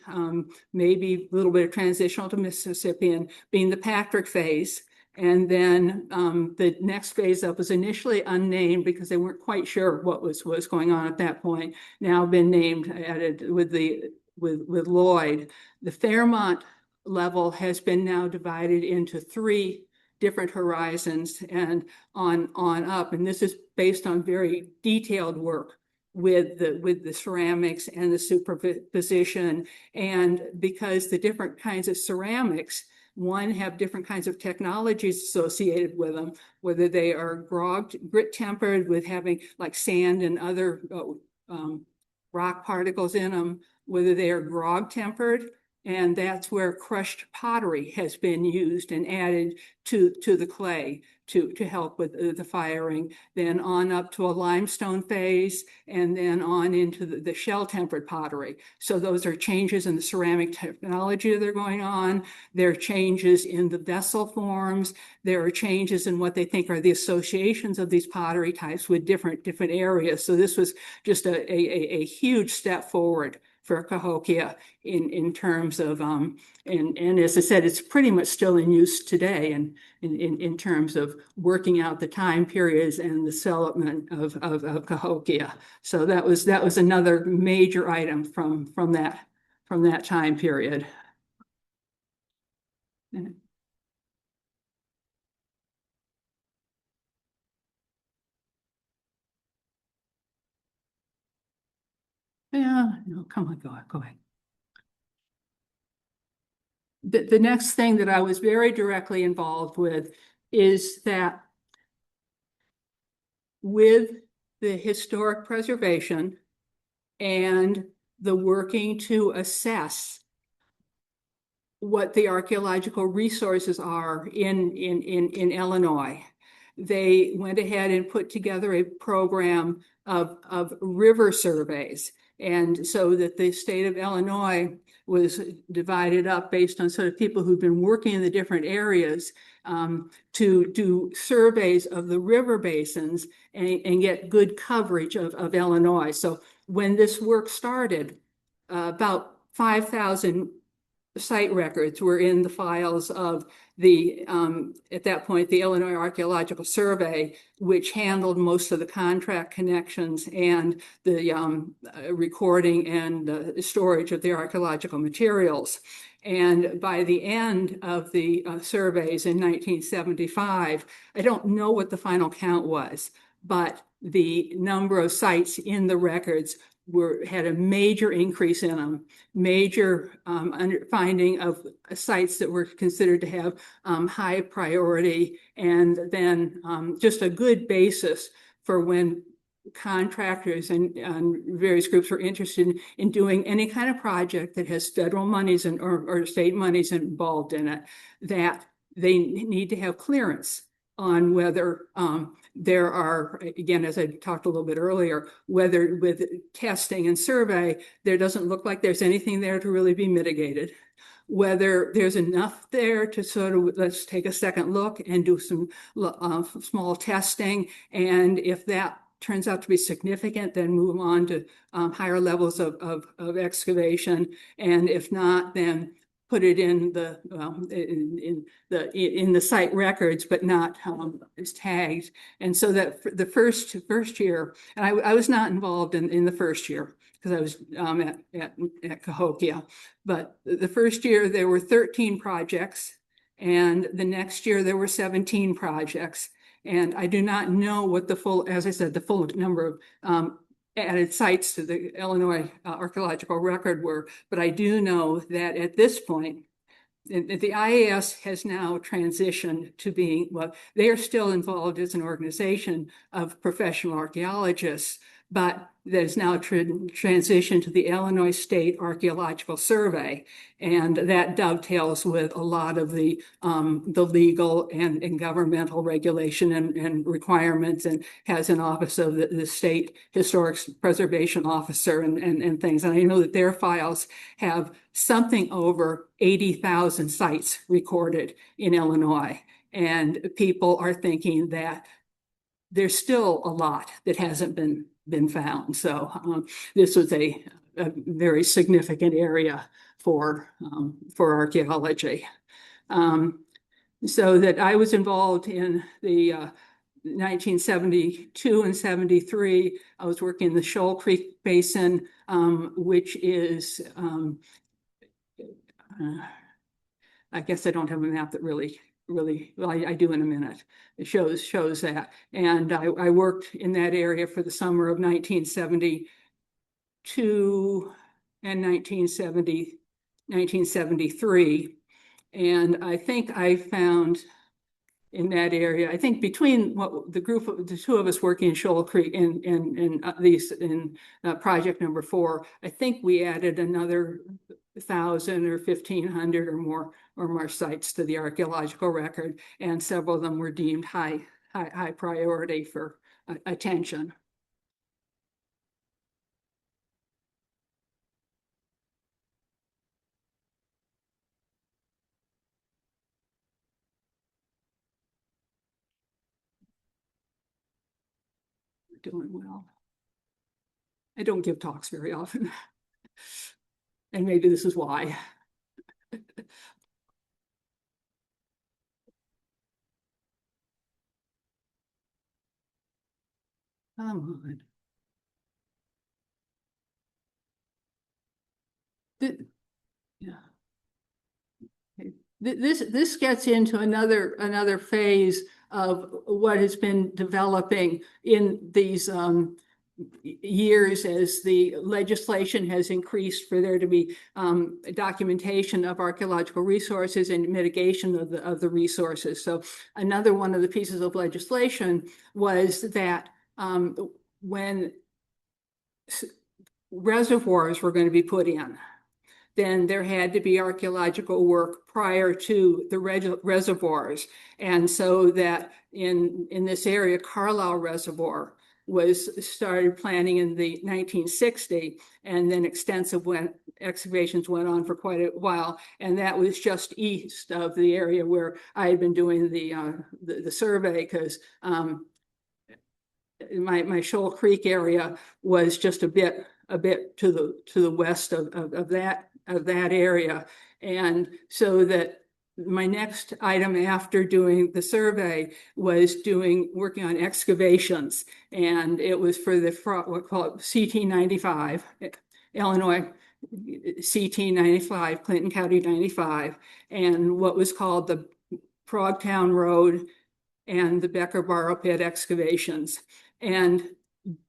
maybe a little bit of transitional to Mississippian being the Patrick phase. And then the next phase up was initially unnamed because they weren't quite sure what was going on at that point. Now been named, added with Lloyd. The Fairmont level has been now divided into 3 different horizons and on up. And this is based on very detailed work with the ceramics and the superposition. And because the different kinds of ceramics One, have different kinds of technologies associated with them, whether they are grit tempered with having like sand and other rock particles in them, whether they are grog tempered, and that's where crushed pottery has been used and added to the clay to help with the firing, then on up to a limestone phase, and then on into the shell tempered pottery. So those are changes in the ceramic technology that are going on. There are changes in the vessel forms. There are changes in what they think are the associations of these pottery types with different areas. So this was just a huge step forward for Cahokia in terms of and as I said, it's pretty much still in use today, and in terms of working out the time periods and the development of Cahokia. So that was another major item from that time period. Yeah, no, come on, go ahead. The next thing that I was very directly involved with is that with the historic preservation and the working to assess what the archaeological resources are in Illinois, they went ahead and put together a program of river surveys. And so that the state of Illinois was divided up based on sort of people who've been working in the different areas to do surveys of the river basins and get good coverage of Illinois. So when this work started, about 5,000 site records were in the files of the, at that point, the Illinois Archaeological Survey, which handled most of the contract connections and the recording and storage of the archaeological materials. And by the end of the surveys in 1975, I don't know what the final count was, but the number of sites in the records had a major increase in them, major finding of sites that were considered to have high priority, and then just a good basis for when contractors and various groups were interested in doing any kind of project that has federal monies or state monies involved in it, that they need to have clearance on whether there are, again, as I talked a little bit earlier, whether with testing and survey, there doesn't look like there's anything there to really be mitigated. Whether there's enough there to sort of, let's take a second look and do some small testing. And if that turns out to be significant, then move on to higher levels of excavation. And if not, then put it in the site records, but not as tagged. And so that the first year, and I was not involved in the first year because I was at Cahokia, but the first year there were 13 projects, and the next year there were 17 projects. And I do not know what the full, as I said, the full number of added sites to the Illinois archaeological record were, but I do know that at this point, the IAS has now transitioned to being, well, they are still involved as an organization of professional archaeologists, but there's now transitioned to the Illinois State Archaeological Survey, and that dovetails with a lot of the legal and governmental regulation and requirements, and has an office of the State Historic Preservation Officer and things. And I know that their files have something over 80,000 sites recorded in Illinois, and people are thinking that there's still a lot that hasn't been found. So this was a very significant area for archaeology. So that I was involved in the 1972 and 73. I was working in the Shoal Creek Basin, which is, I guess I don't have a map that really, well, I do in a minute. It shows that. And I worked in that area for the summer of 1972 and 1973. And I think I found in that area, I think between what the group of the two of us working in Shoal Creek in these in project number 4, I think we added another 1,000 or 1,500 or more sites to the archaeological record, and several of them were deemed high priority for attention. We're doing well. I don't give talks very often, and maybe this is why. Come on. Yeah. This gets into another phase of what has been developing in these years as the legislation has increased for there to be documentation of archaeological resources and mitigation of the resources. So another one of the pieces of legislation was that when reservoirs were going to be put in, then there had to be archaeological work prior to the reservoirs. And so that in this area, Carlisle Reservoir was started planning in the 1960, and then extensive excavations went on for quite a while. And that was just east of the area where I had been doing the survey, because my Shoal Creek area was just a bit to the west of that area. And so that my next item after doing the survey was working on excavations, and it was for the what called CT 95, Illinois CT 95, Clinton County 95, and what was called the Frogtown Road and the Becker Borrow Pit excavations. And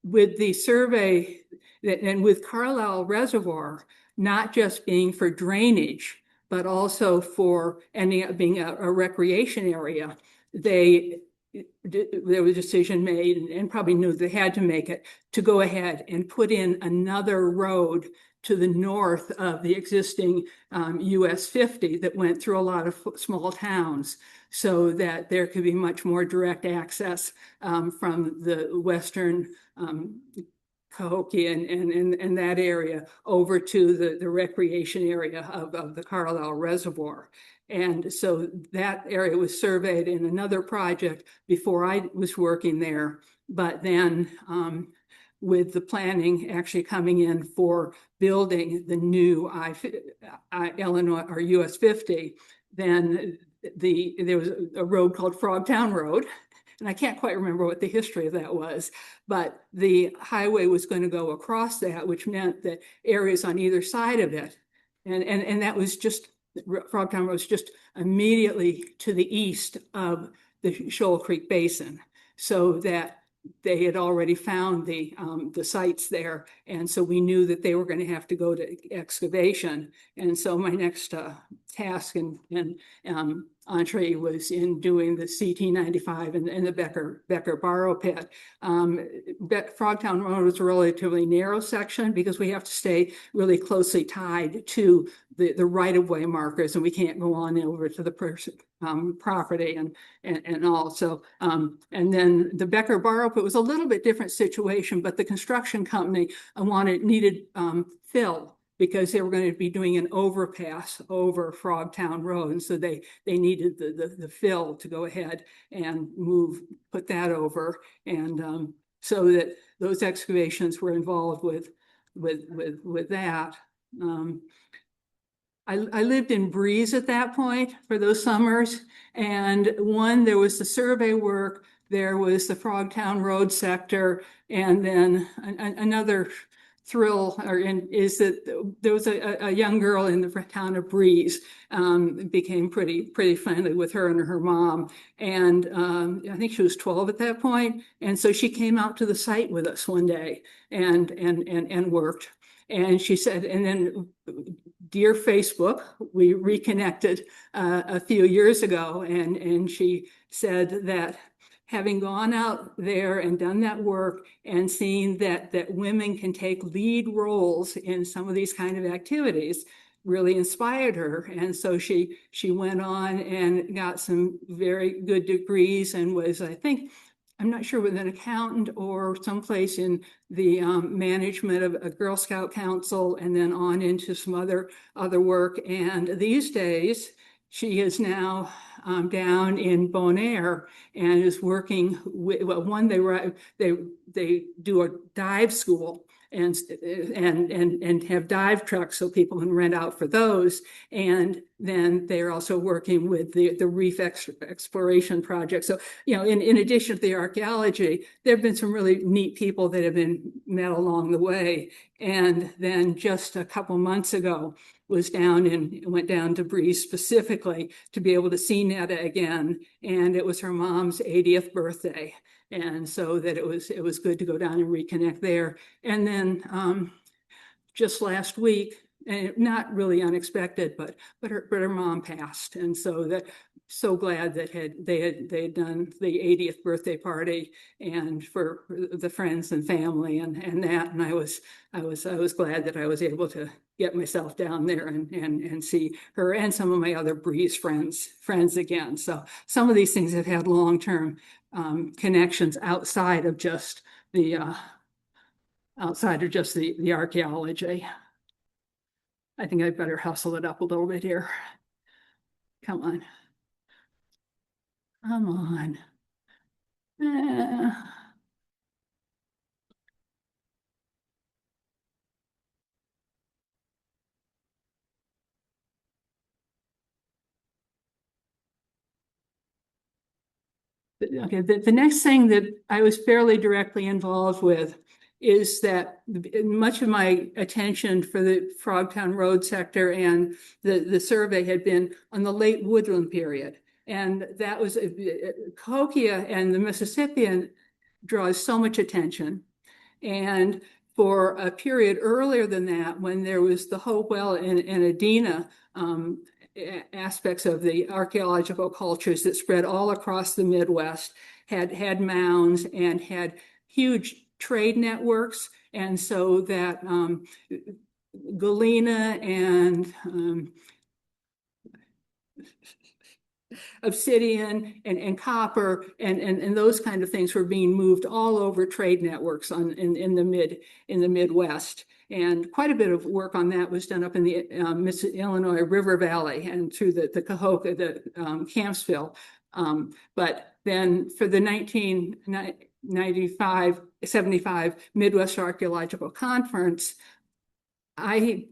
with the survey and with Carlisle Reservoir, not just being for drainage, but also for being a recreation area, there was a decision made, and probably knew they had to make it, to go ahead and put in another road to the north of the existing US 50 that went through a lot of small towns, so that there could be much more direct access from the western Cahokia and that area over to the recreation area of the Carlisle Reservoir. And so that area was surveyed in another project before I was working there. But then with the planning actually coming in for building the new Illinois or US 50, then there was a road called Frogtown Road. And I can't quite remember what the history of that was, but the highway was going to go across that, which meant that areas on either side of it, and that was just, Frogtown was just immediately to the east of the Shoal Creek Basin, so that they had already found the sites there, and so we knew that they were going to have to go to excavation. And so my next task and entree was in doing the CT 95 and the Becker Borrow Pit. Frogtown Road was a relatively narrow section because we have to stay really closely tied to the right-of-way markers, and we can't go on over to the property and all. So and then the Becker Borrow Pit was a little bit different situation, but the construction company needed fill, because they were going to be doing an overpass over Frogtown Road. And so they needed the fill to go ahead and put that over. And so that those excavations were involved with that. I lived in Breeze at that point for those summers. And there was the survey work, there was the Frogtown Road sector, and then another thrill is that there was a young girl in the town of Breeze, became pretty friendly with her and her mom. And I think she was 12 at that point. And so she came out to the site with us one day and worked. And she said, and then dear Facebook, we reconnected a few years ago, and she said that having gone out there and done that work and seen that women can take lead roles in some of these kind of activities really inspired her. And so she went on and got some very good degrees and was, I think, I'm not sure, with an accountant or someplace in the management of a Girl Scout council, and then on into some other work. And these days, she is now down in Bonaire and is working with, well, one, they do a dive school and have dive trucks so people can rent out for those. And then they're also working with the reef exploration project. So, you know, in addition to the archaeology, there have been some really neat people that have been met along the way. And then just a couple months ago, went down to Breeze specifically to be able to see Netta again. And it was her mom's 80th birthday. And so that it was good to go down and reconnect there. And then just last week, and not really unexpected, but her mom passed. And so glad that they had done the 80th birthday party and for the friends and family and that. And I was glad that I was able to get myself down there and see her and some of my other Breeze friends again. So some of these things have had long-term connections outside of just the archaeology. I think I better hustle it up a little bit here. Come on. Come on. Okay, the next thing that I was fairly directly involved with is that much of my attention for the Frogtown Road sector and the survey had been on the late woodland period. And that was Cahokia and the Mississippian draws so much attention. And for a period earlier than that, when there was the Hopewell and Adena aspects of the archaeological cultures that spread all across the Midwest, had mounds and had huge trade networks. And so that galena and obsidian and copper and those kind of things were being moved all over trade networks in the Midwest. And quite a bit of work on that was done up in the Illinois River Valley and through the Cahokia, the Campsville. But then for the 1995-75 Midwest Archaeological Conference, I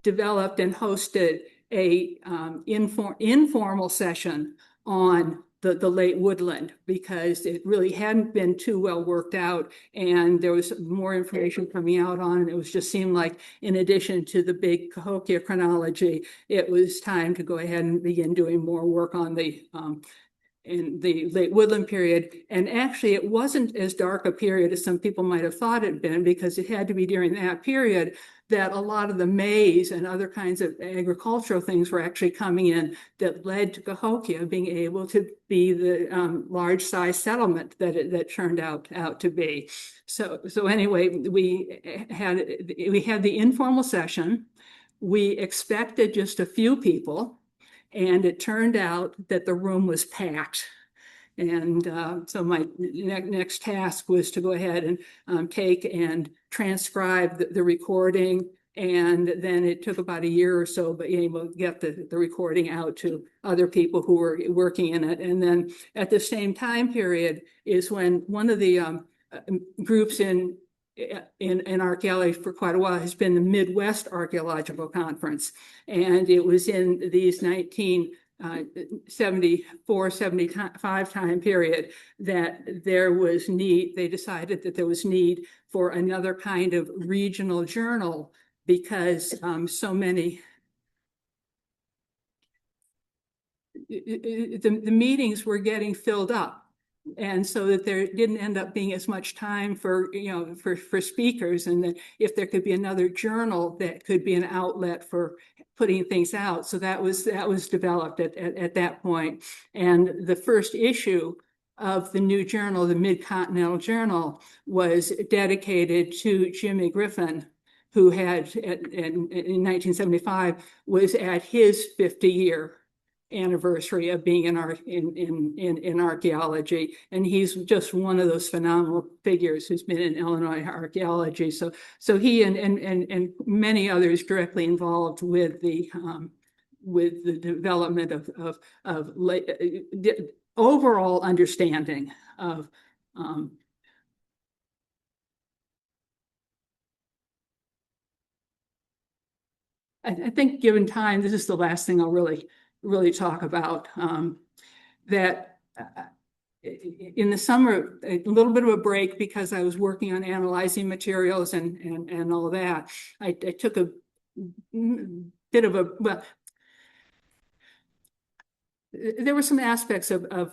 developed and hosted a informal session on the late woodland because it really hadn't been too well worked out, and there was more information coming out on it. It was just seemed like, in addition to the big Cahokia chronology, it was time to go ahead and begin doing more work on in the late woodland period. And actually, it wasn't as dark a period as some people might have thought it'd been, because it had to be during that period that a lot of the maize and other kinds of agricultural things were actually coming in that led to Cahokia being able to be the large size settlement that it turned out to be. So anyway, we had the informal session. We expected just a few people, and it turned out that the room was packed. And so my next task was to go ahead and take and transcribe the recording. And then it took about a year or so, but able to get the recording out to other people who were working in it. And then at the same time period is when one of the groups in archaeology for quite a while has been the Midwest Archaeological Conference. And it was in these 1974-75 time period that there was need, they decided that there was need for another kind of regional journal, because so many, the meetings were getting filled up. And so that there didn't end up being as much time for, for speakers, and that if there could be another journal that could be an outlet for putting things out. So that was developed at that point. And the first issue of the new journal, the Mid-Continental Journal, was dedicated to Jimmy Griffin, who had in 1975 was at his 50-year anniversary of being in archaeology, and he's just one of those phenomenal figures who's been in Illinois archaeology. So he and many others directly involved with the development of overall understanding of I think, given time, this is the last thing I'll really talk about. That in the summer, a little bit of a break because I was working on analyzing materials and all that. I took a bit of a, well, there were some aspects of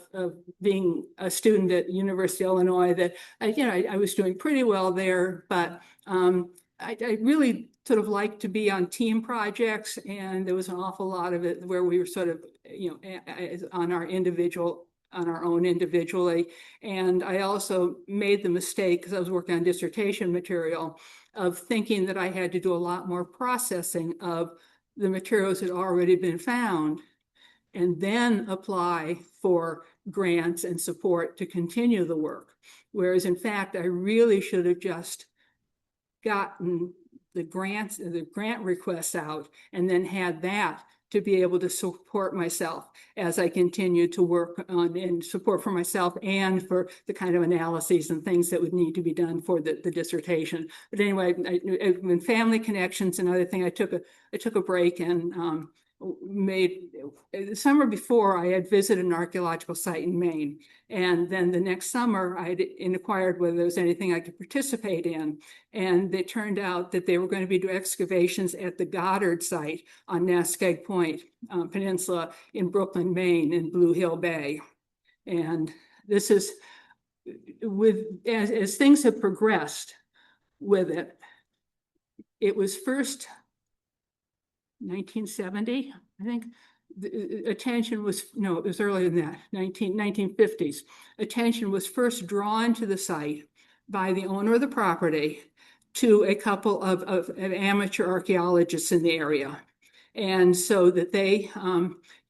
being a student at University of Illinois that I was doing pretty well there, but I really sort of like to be on team projects, and there was an awful lot of it where we were sort of, on our own individually. And I also made the mistake, because I was working on dissertation material, of thinking that I had to do a lot more processing of the materials that had already been found, and then apply for grants and support to continue the work. Whereas in fact, I really should have just gotten the grant requests out, and then had that to be able to support myself as I continued to work on and support for myself and for the kind of analyses and things that would need to be done for the dissertation. But anyway, in family connections and other thing, I took a break and the summer before, I had visited an archaeological site in Maine. And then the next summer, I had inquired whether there was anything I could participate in. And it turned out that they were going to be doing excavations at the Goddard site on Naskeg Point Peninsula in Brooklyn, Maine, in Blue Hill Bay. And this is, as things have progressed with it, it was first 1970, I think. The attention was, no, it was earlier than that, 1950s. Attention was first drawn to the site by the owner of the property to a couple of amateur archaeologists in the area. And so that they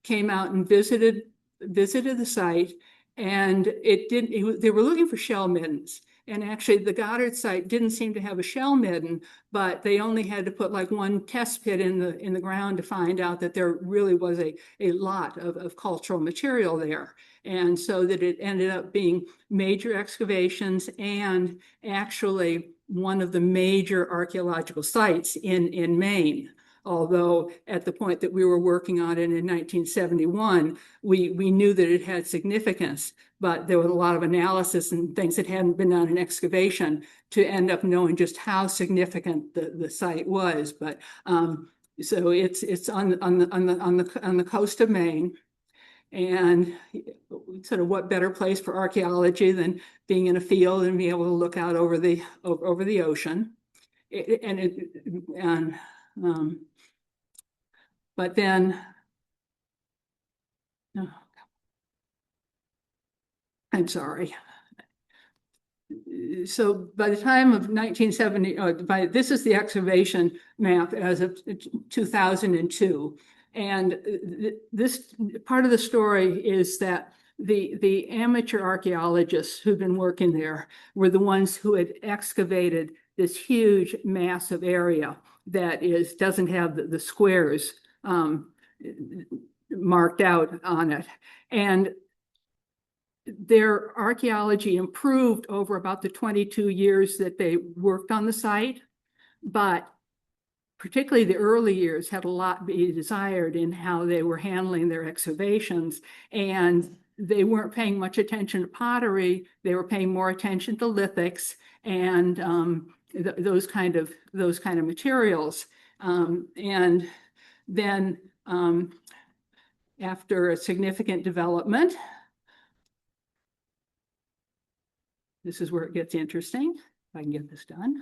came out and visited the site, and they were looking for shell middens. And actually, the Goddard site didn't seem to have a shell midden, but they only had to put like one test pit in the ground to find out that there really was a lot of cultural material there. And so that it ended up being major excavations and actually one of the major archaeological sites in Maine. Although at the point that we were working on it in 1971, we knew that it had significance, but there was a lot of analysis and things that hadn't been done in excavation to end up knowing just how significant the site was. But so it's on the coast of Maine, and sort of what better place for archaeology than being in a field and being able to look out over the ocean. But then, oh, I'm sorry. So by the time of 1970, this is the excavation map as of 2002. And this part of the story is that the amateur archaeologists who've been working there were the ones who had excavated this huge, massive area that doesn't have the squares marked out on it. And their archaeology improved over about the 22 years that they worked on the site, but particularly the early years had a lot to be desired in how they were handling their excavations. And they weren't paying much attention to pottery. They were paying more attention to lithics and those kind of materials. And then after a significant development, this is where it gets interesting. If I can get this done.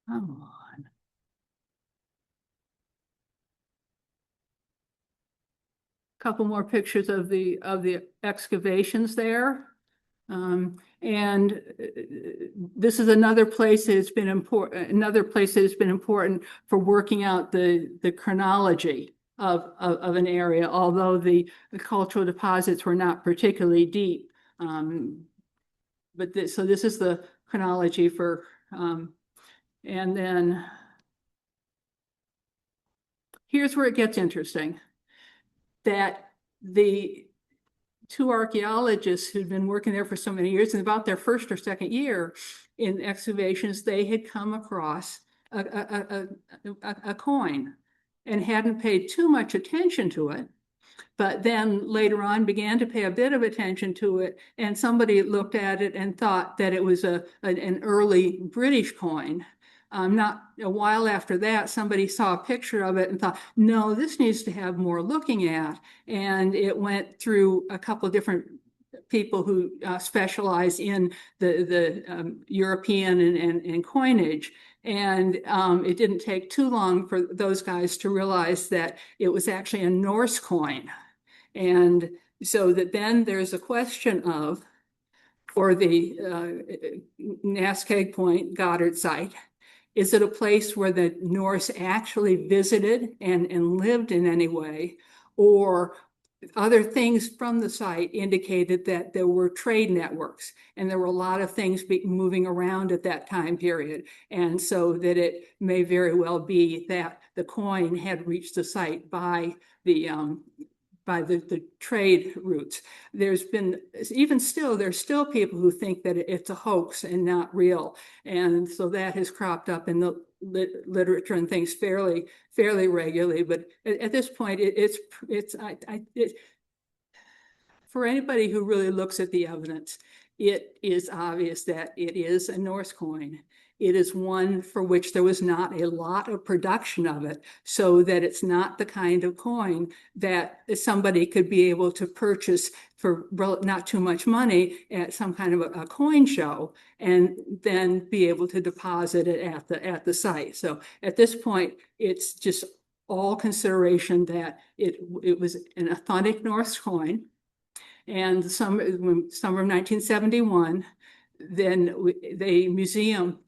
Come on. Couple more pictures of the excavations there. And this is another place that has been important, for working out the chronology of an area, although the cultural deposits were not particularly deep. So this is the chronology for, and then here's where it gets interesting. That the two archaeologists who'd been working there for so many years, and about their first or second year in excavations, they had come across a coin and hadn't paid too much attention to it, but then later on began to pay a bit of attention to it, and somebody looked at it and thought that it was an early British coin. Not a while after that, somebody saw a picture of it and thought, no, this needs to have more looking at. And it went through a couple of different people who specialize in the European and coinage. And it didn't take too long for those guys to realize that it was actually a Norse coin. And so that then there's a question of, for the Naskeg Point Goddard site, is it a place where the Norse actually visited and lived in any way? Or other things from the site indicated that there were trade networks and there were a lot of things moving around at that time period. And so that it may very well be that the coin had reached the site by the trade routes. There's still people who think that it's a hoax and not real. And so that has cropped up in the literature and things fairly regularly. But at this point, for anybody who really looks at the evidence, it is obvious that it is a Norse coin. It is one for which there was not a lot of production of it, so that it's not the kind of coin that somebody could be able to purchase for not too much money at some kind of a coin show and then be able to deposit it at the site. So at this point, it's just all consideration that it was an authentic Norse coin. And summer of 1971, then the museum,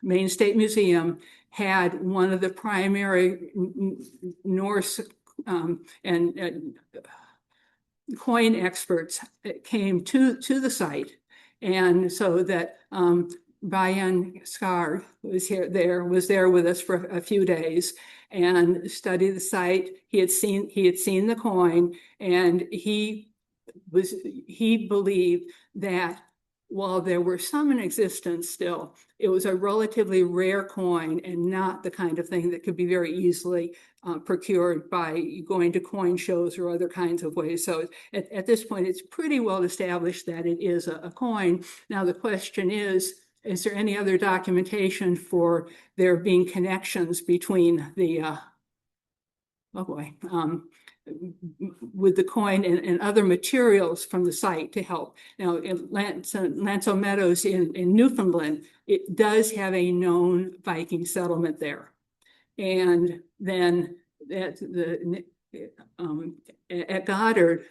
Maine State Museum, had one of the primary Norse and coin experts came to the site. And so that Brian Skar was there with us for a few days and studied the site. He had seen the coin, and he believed that while there were some in existence still, it was a relatively rare coin and not the kind of thing that could be very easily procured by going to coin shows or other kinds of ways. So at this point, it's pretty well established that it is a coin. Now, the question is there any other documentation for there being connections between the, with the coin and other materials from the site to help. Now, in Lanzo Meadows in Newfoundland, it does have a known Viking settlement there. And then at Goddard,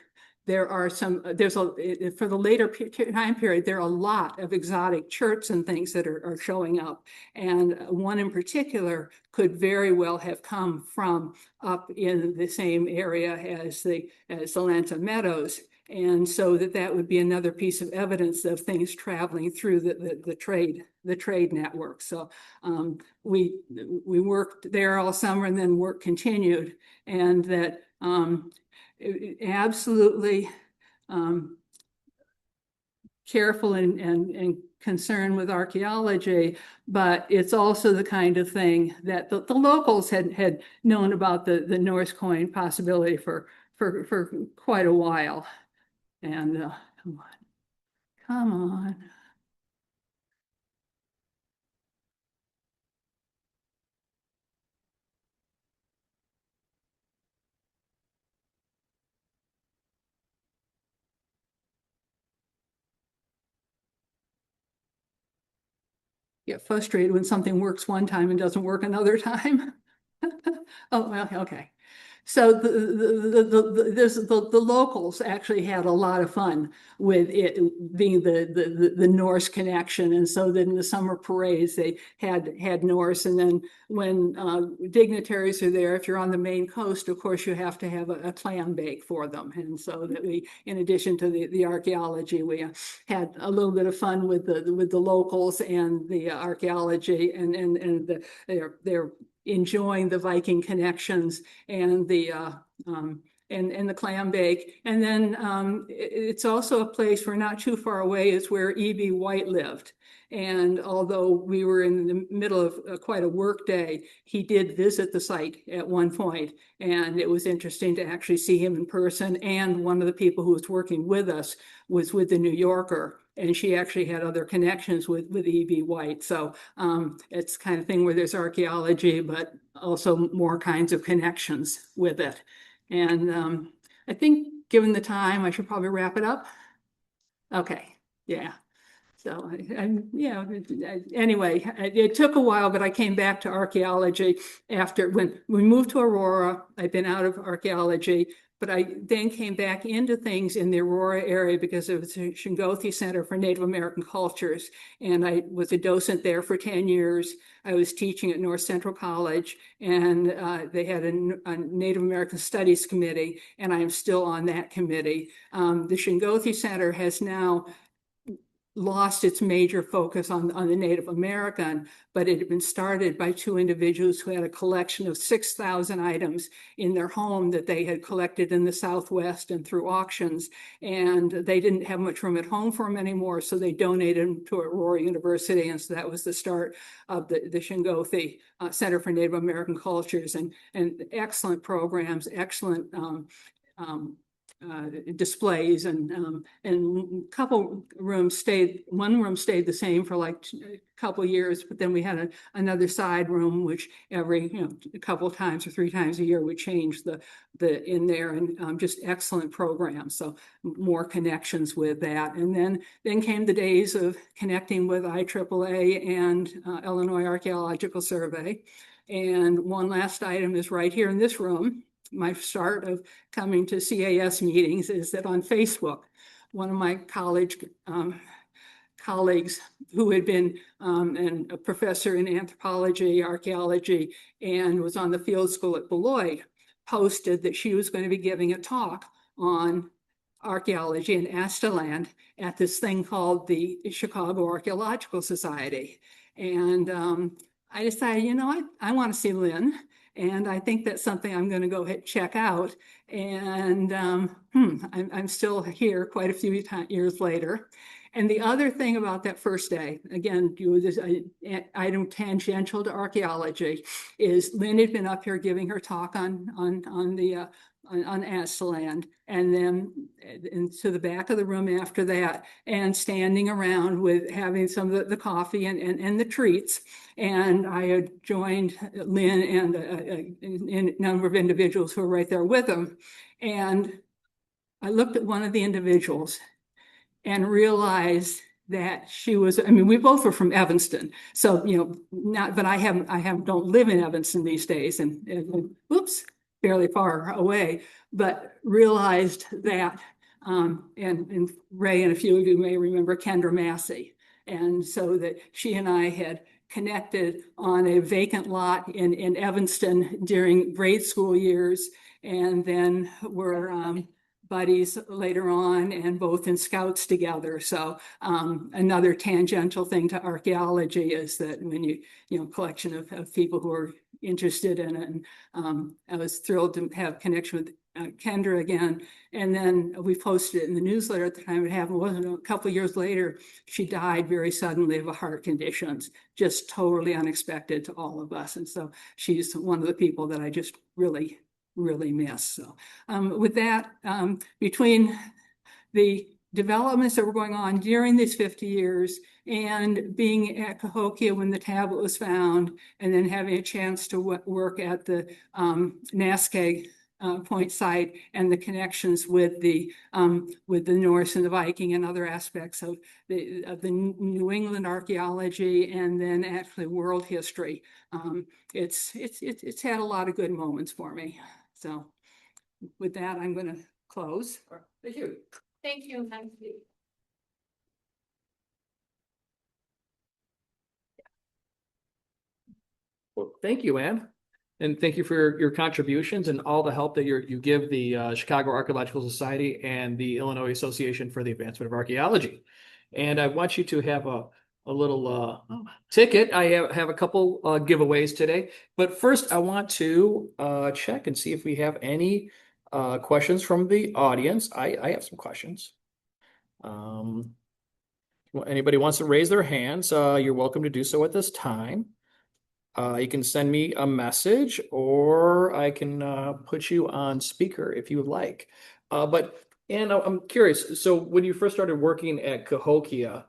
for the later time period, there are a lot of exotic cherts and things that are showing up. And one in particular could very well have come from up in the same area as the Lanza Meadows. And so that would be another piece of evidence of things traveling through the trade network. So we worked there all summer, and then work continued, and that absolutely careful and concerned with archaeology, but it's also the kind of thing that the locals had known about the Norse coin possibility for quite a while. And come on. get frustrated when something works one time and doesn't work another time. Oh, well, okay. So the locals actually had a lot of fun with it being the Norse connection. And so then the summer parades, they had Norse. And then when dignitaries are there, if you're on the Maine coast, of course, you have to have a clam bake for them. And so that we, in addition to the archaeology, we had a little bit of fun with the locals and the archaeology and they're enjoying the Viking connections and the and the clam bake. And then it's also a place where not too far away is where E.B. White lived. And although we were in the middle of quite a work day, he did visit the site at one point, and it was interesting to actually see him in person. And one of the people who was working with us was with the New Yorker, and she actually had other connections with E.B. White. So it's kind of thing where there's archaeology, but also more kinds of connections with it. And I think given the time, I should probably wrap it up. Okay, yeah. So yeah, anyway, it took a while, but I came back to archaeology after when we moved to Aurora. I've been out of archaeology, but I then came back into things in the Aurora area because it was the Shingothi Center for Native American Cultures. And I was a docent there for 10 years. I was teaching at North Central College, and they had a Native American Studies Committee, and I am still on that committee. The Shingothi Center has now lost its major focus on the Native American, but it had been started by two individuals who had a collection of 6,000 items in their home that they had collected in the Southwest and through auctions. And they didn't have much room at home for them anymore, so they donated them to Aurora University. And so that was the start of the Shingothi Center for Native American Cultures, and excellent programs, excellent displays, and one room stayed the same for like a couple of years, but then we had another side room which every a couple of times or 3 times a year we changed the in there, and just excellent programs. So more connections with that. And then came the days of connecting with IAAA and Illinois Archaeological Survey. And one last item is right here in this room. My start of coming to CAS meetings is that on Facebook, one of my college colleagues who had been a professor in anthropology, archaeology, and was on the field school at Beloit, posted that she was going to be giving a talk on archaeology in Astaland at this thing called the Chicago Archaeological Society. And I decided, I want to see Lynn. And I think that's something I'm going to go check out. And I'm still here quite a few years later. And the other thing about that first day, again, this item tangential to archaeology, is Lynn had been up here giving her talk on Astaland, and then to the back of the room after that, and standing around with having some of the coffee and the treats. And I had joined Lynn and a number of individuals who were right there with them. And I looked at one of the individuals and realized that she was, we both were from Evanston. So, but I don't live in Evanston these days, and whoops, fairly far away, but realized that, and Ray and a few of you may remember Kendra Massey. And so that she and I had connected on a vacant lot in Evanston during grade school years, and then were buddies later on, and both in scouts together. So another tangential thing to archaeology is that when collection of people who are interested in it. And I was thrilled to have connection with Kendra again. And then we posted it in the newsletter at the time it happened. It wasn't a couple of years later, she died very suddenly of a heart condition, just totally unexpected to all of us. And so she's one of the people that I just really, really miss. So with that, between the developments that were going on during these 50 years and being at Cahokia when the tablet was found, and then having a chance to work at the NASCAG Point site and the connections with the Norse and the Viking and other aspects of the New England archaeology and then actually world history. It's had a lot of good moments for me. So with that, I'm going to close. Thank you. Thank you. Thank you. Well, thank you, Anne. And thank you for your contributions and all the help that you give the Chicago Archaeological Society and the Illinois Association for the Advancement of Archaeology. And I want you to have a little ticket. I have a couple giveaways today. But first, I want to check and see if we have any questions from the audience. I have some questions. Anybody wants to raise their hands, you're welcome to do so at this time. You can send me a message or I can put you on speaker if you would like. But Anne, I'm curious. So when you first started working at Cahokia,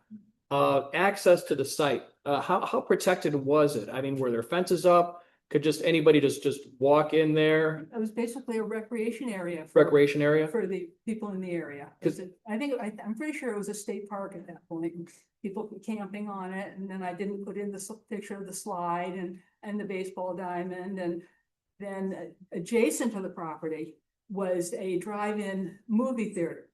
access to the site, how protected was it? I mean, were there fences up? Could just anybody just walk in there? It was basically a recreation area. Recreation area? For the people in the area. I'm pretty sure it was a state park at that point. And people camping on it, and then I didn't put in the picture of the slide and the baseball diamond, and then adjacent to the property was a drive-in movie theater.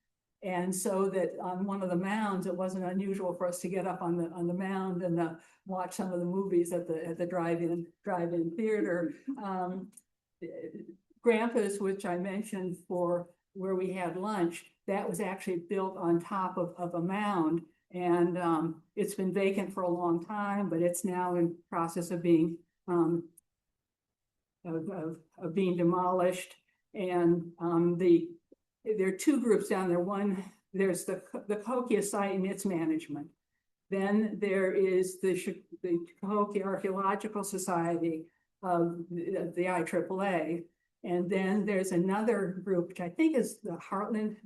And so that on one of the mounds, it wasn't unusual for us to get up on the mound and watch some of the movies at the drive-in theater. Grandpa's, which I mentioned for where we had lunch, that was actually built on top of a mound, and it's been vacant for a long time, but it's now in process of being being demolished. And there are two groups down there. One, there's the Cahokia site and its management. Then there is the Cahokia Archaeological Society of the IAAA. And then there's another group, which I think is the Heartland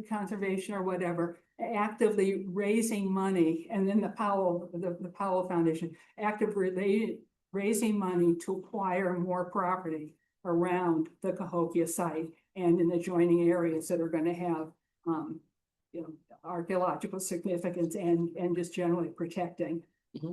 Conservation or whatever, actively raising money. And then the Powell Foundation, actively raising money to acquire more property around the Cahokia site and in adjoining areas that are going to have archaeological significance and just generally protecting. Mm-hmm.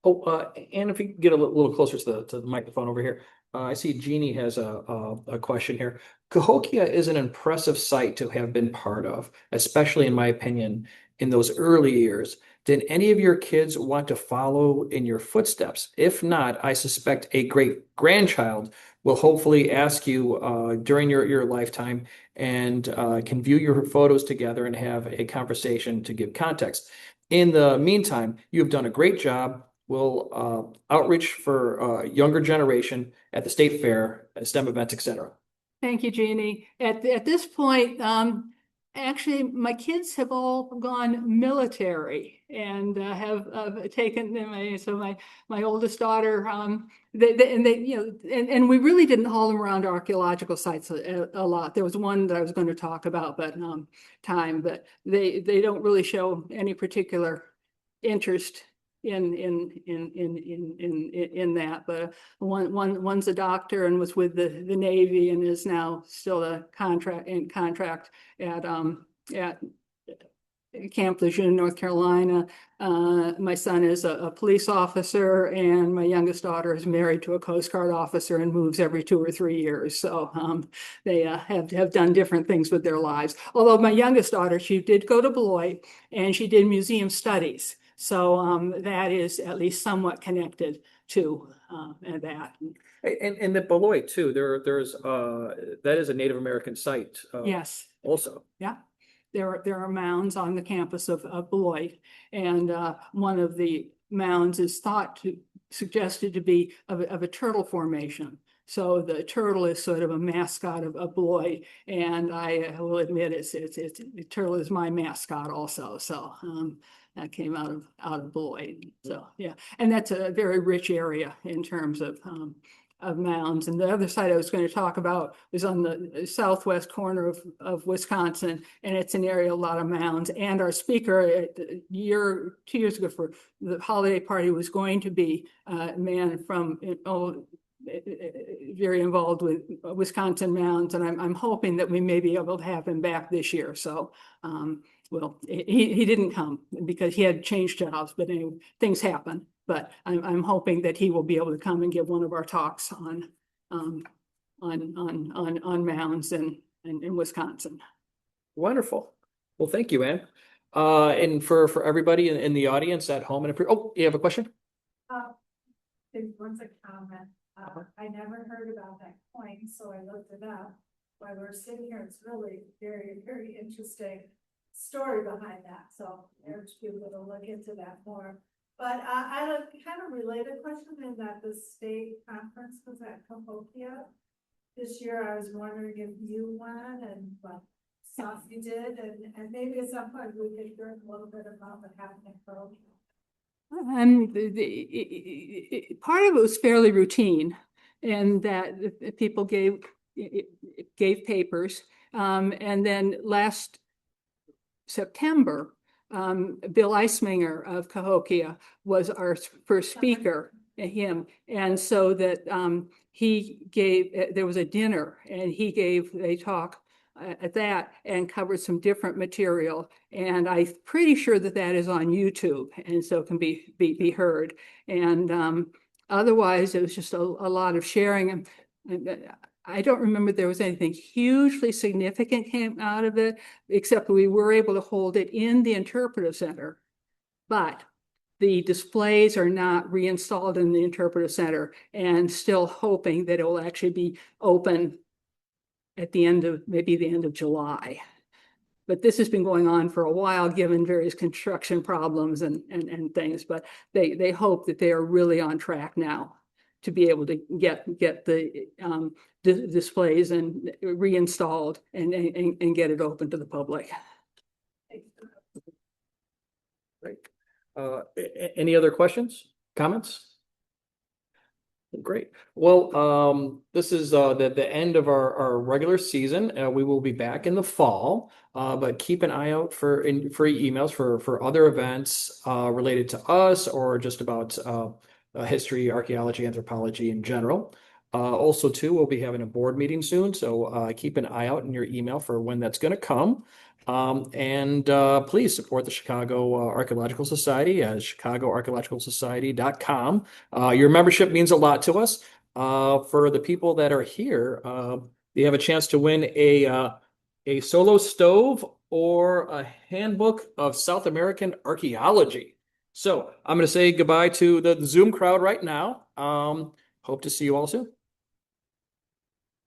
Oh, and if you get a little closer to the microphone over here, I see Jeannie has a question here. Cahokia is an impressive site to have been part of, especially in my opinion, in those early years. Did any of your kids want to follow in your footsteps? If not, I suspect a great grandchild will hopefully ask you during your lifetime and can view your photos together and have a conversation to give context. In the meantime, you've done a great job. We'll outreach for younger generation at the state fair, STEM events, etc. Thank you, Jeannie. At this point, actually, my kids have all gone military and have taken them. So my oldest daughter, and we really didn't haul them around archaeological sites a lot. There was one that I was going to talk about, but they don't really show any particular interest in that. But one's a doctor and was with the Navy and is now still a contract at Camp Lejeune, North Carolina. My son is a police officer, and my youngest daughter is married to a Coast Guard officer and moves every 2 or 3 years. So they have done different things with their lives. Although my youngest daughter, she did go to Beloit and she did museum studies. So that is at least somewhat connected to that. And the Beloit too. There's that is a Native American site. Yes. Also. Yeah. There are mounds on the campus of Beloit, and one of the mounds is suggested to be of a turtle formation. So the turtle is sort of a mascot of Beloit, and I will admit the turtle is my mascot also. So that came out of Beloit. So yeah, and that's a very rich area in terms of mounds. And the other side I was going to talk about is on the southwest corner of Wisconsin, and it's an area a lot of mounds. And our speaker 2 years ago for the holiday party was going to be a man from very involved with Wisconsin mounds, and I'm hoping that we may be able to have him back this year. So, well, he didn't come because he had changed jobs, but anyway, things happen. But I'm hoping that he will be able to come and give one of our talks on mounds in Wisconsin. Wonderful. Well, thank you, Ann. And for everybody in the audience at home and oh, you have a question? It was a comment. I never heard about that coin, so I looked it up. While we're sitting here, it's really very, very interesting story behind that. So I urge people to look into that more. But I had a kind of related question in that the state conference was at Cahokia this year. I was wondering if you went and what stuff you did, and maybe at some point we could learn a little bit about what happened in Cahokia. Part of it was fairly routine, and that people gave papers. And then last September, Bill Eisminger of Cahokia was our first speaker, and so that there was a dinner, and he gave a talk at that and covered some different material. And I'm pretty sure that is on YouTube, and so can be heard. And otherwise, it was just a lot of sharing. And I don't remember there was anything hugely significant came out of it, except we were able to hold it in the interpretive center. But the displays are not reinstalled in the interpretive center, and still hoping that it will actually be open at the end of July. But this has been going on for a while, given various construction problems and things. But they hope that they are really on track now to be able to get the displays and reinstalled and get it open to the public. Great. Any other questions, comments? Great. Well, this is the end of our regular season. We will be back in the fall, but keep an eye out for free emails for other events related to us or just about history, archaeology, anthropology in general. Also, too, we'll be having a board meeting soon, so keep an eye out in your email for when that's going to come. And please support the Chicago Archaeological Society at chicagoarchaeologicalsociety.com. Your membership means a lot to us. For the people that are here, you have a chance to win a solo stove or a handbook of South American archaeology. So I'm going to say goodbye to the Zoom crowd right now. Hope to see you all soon.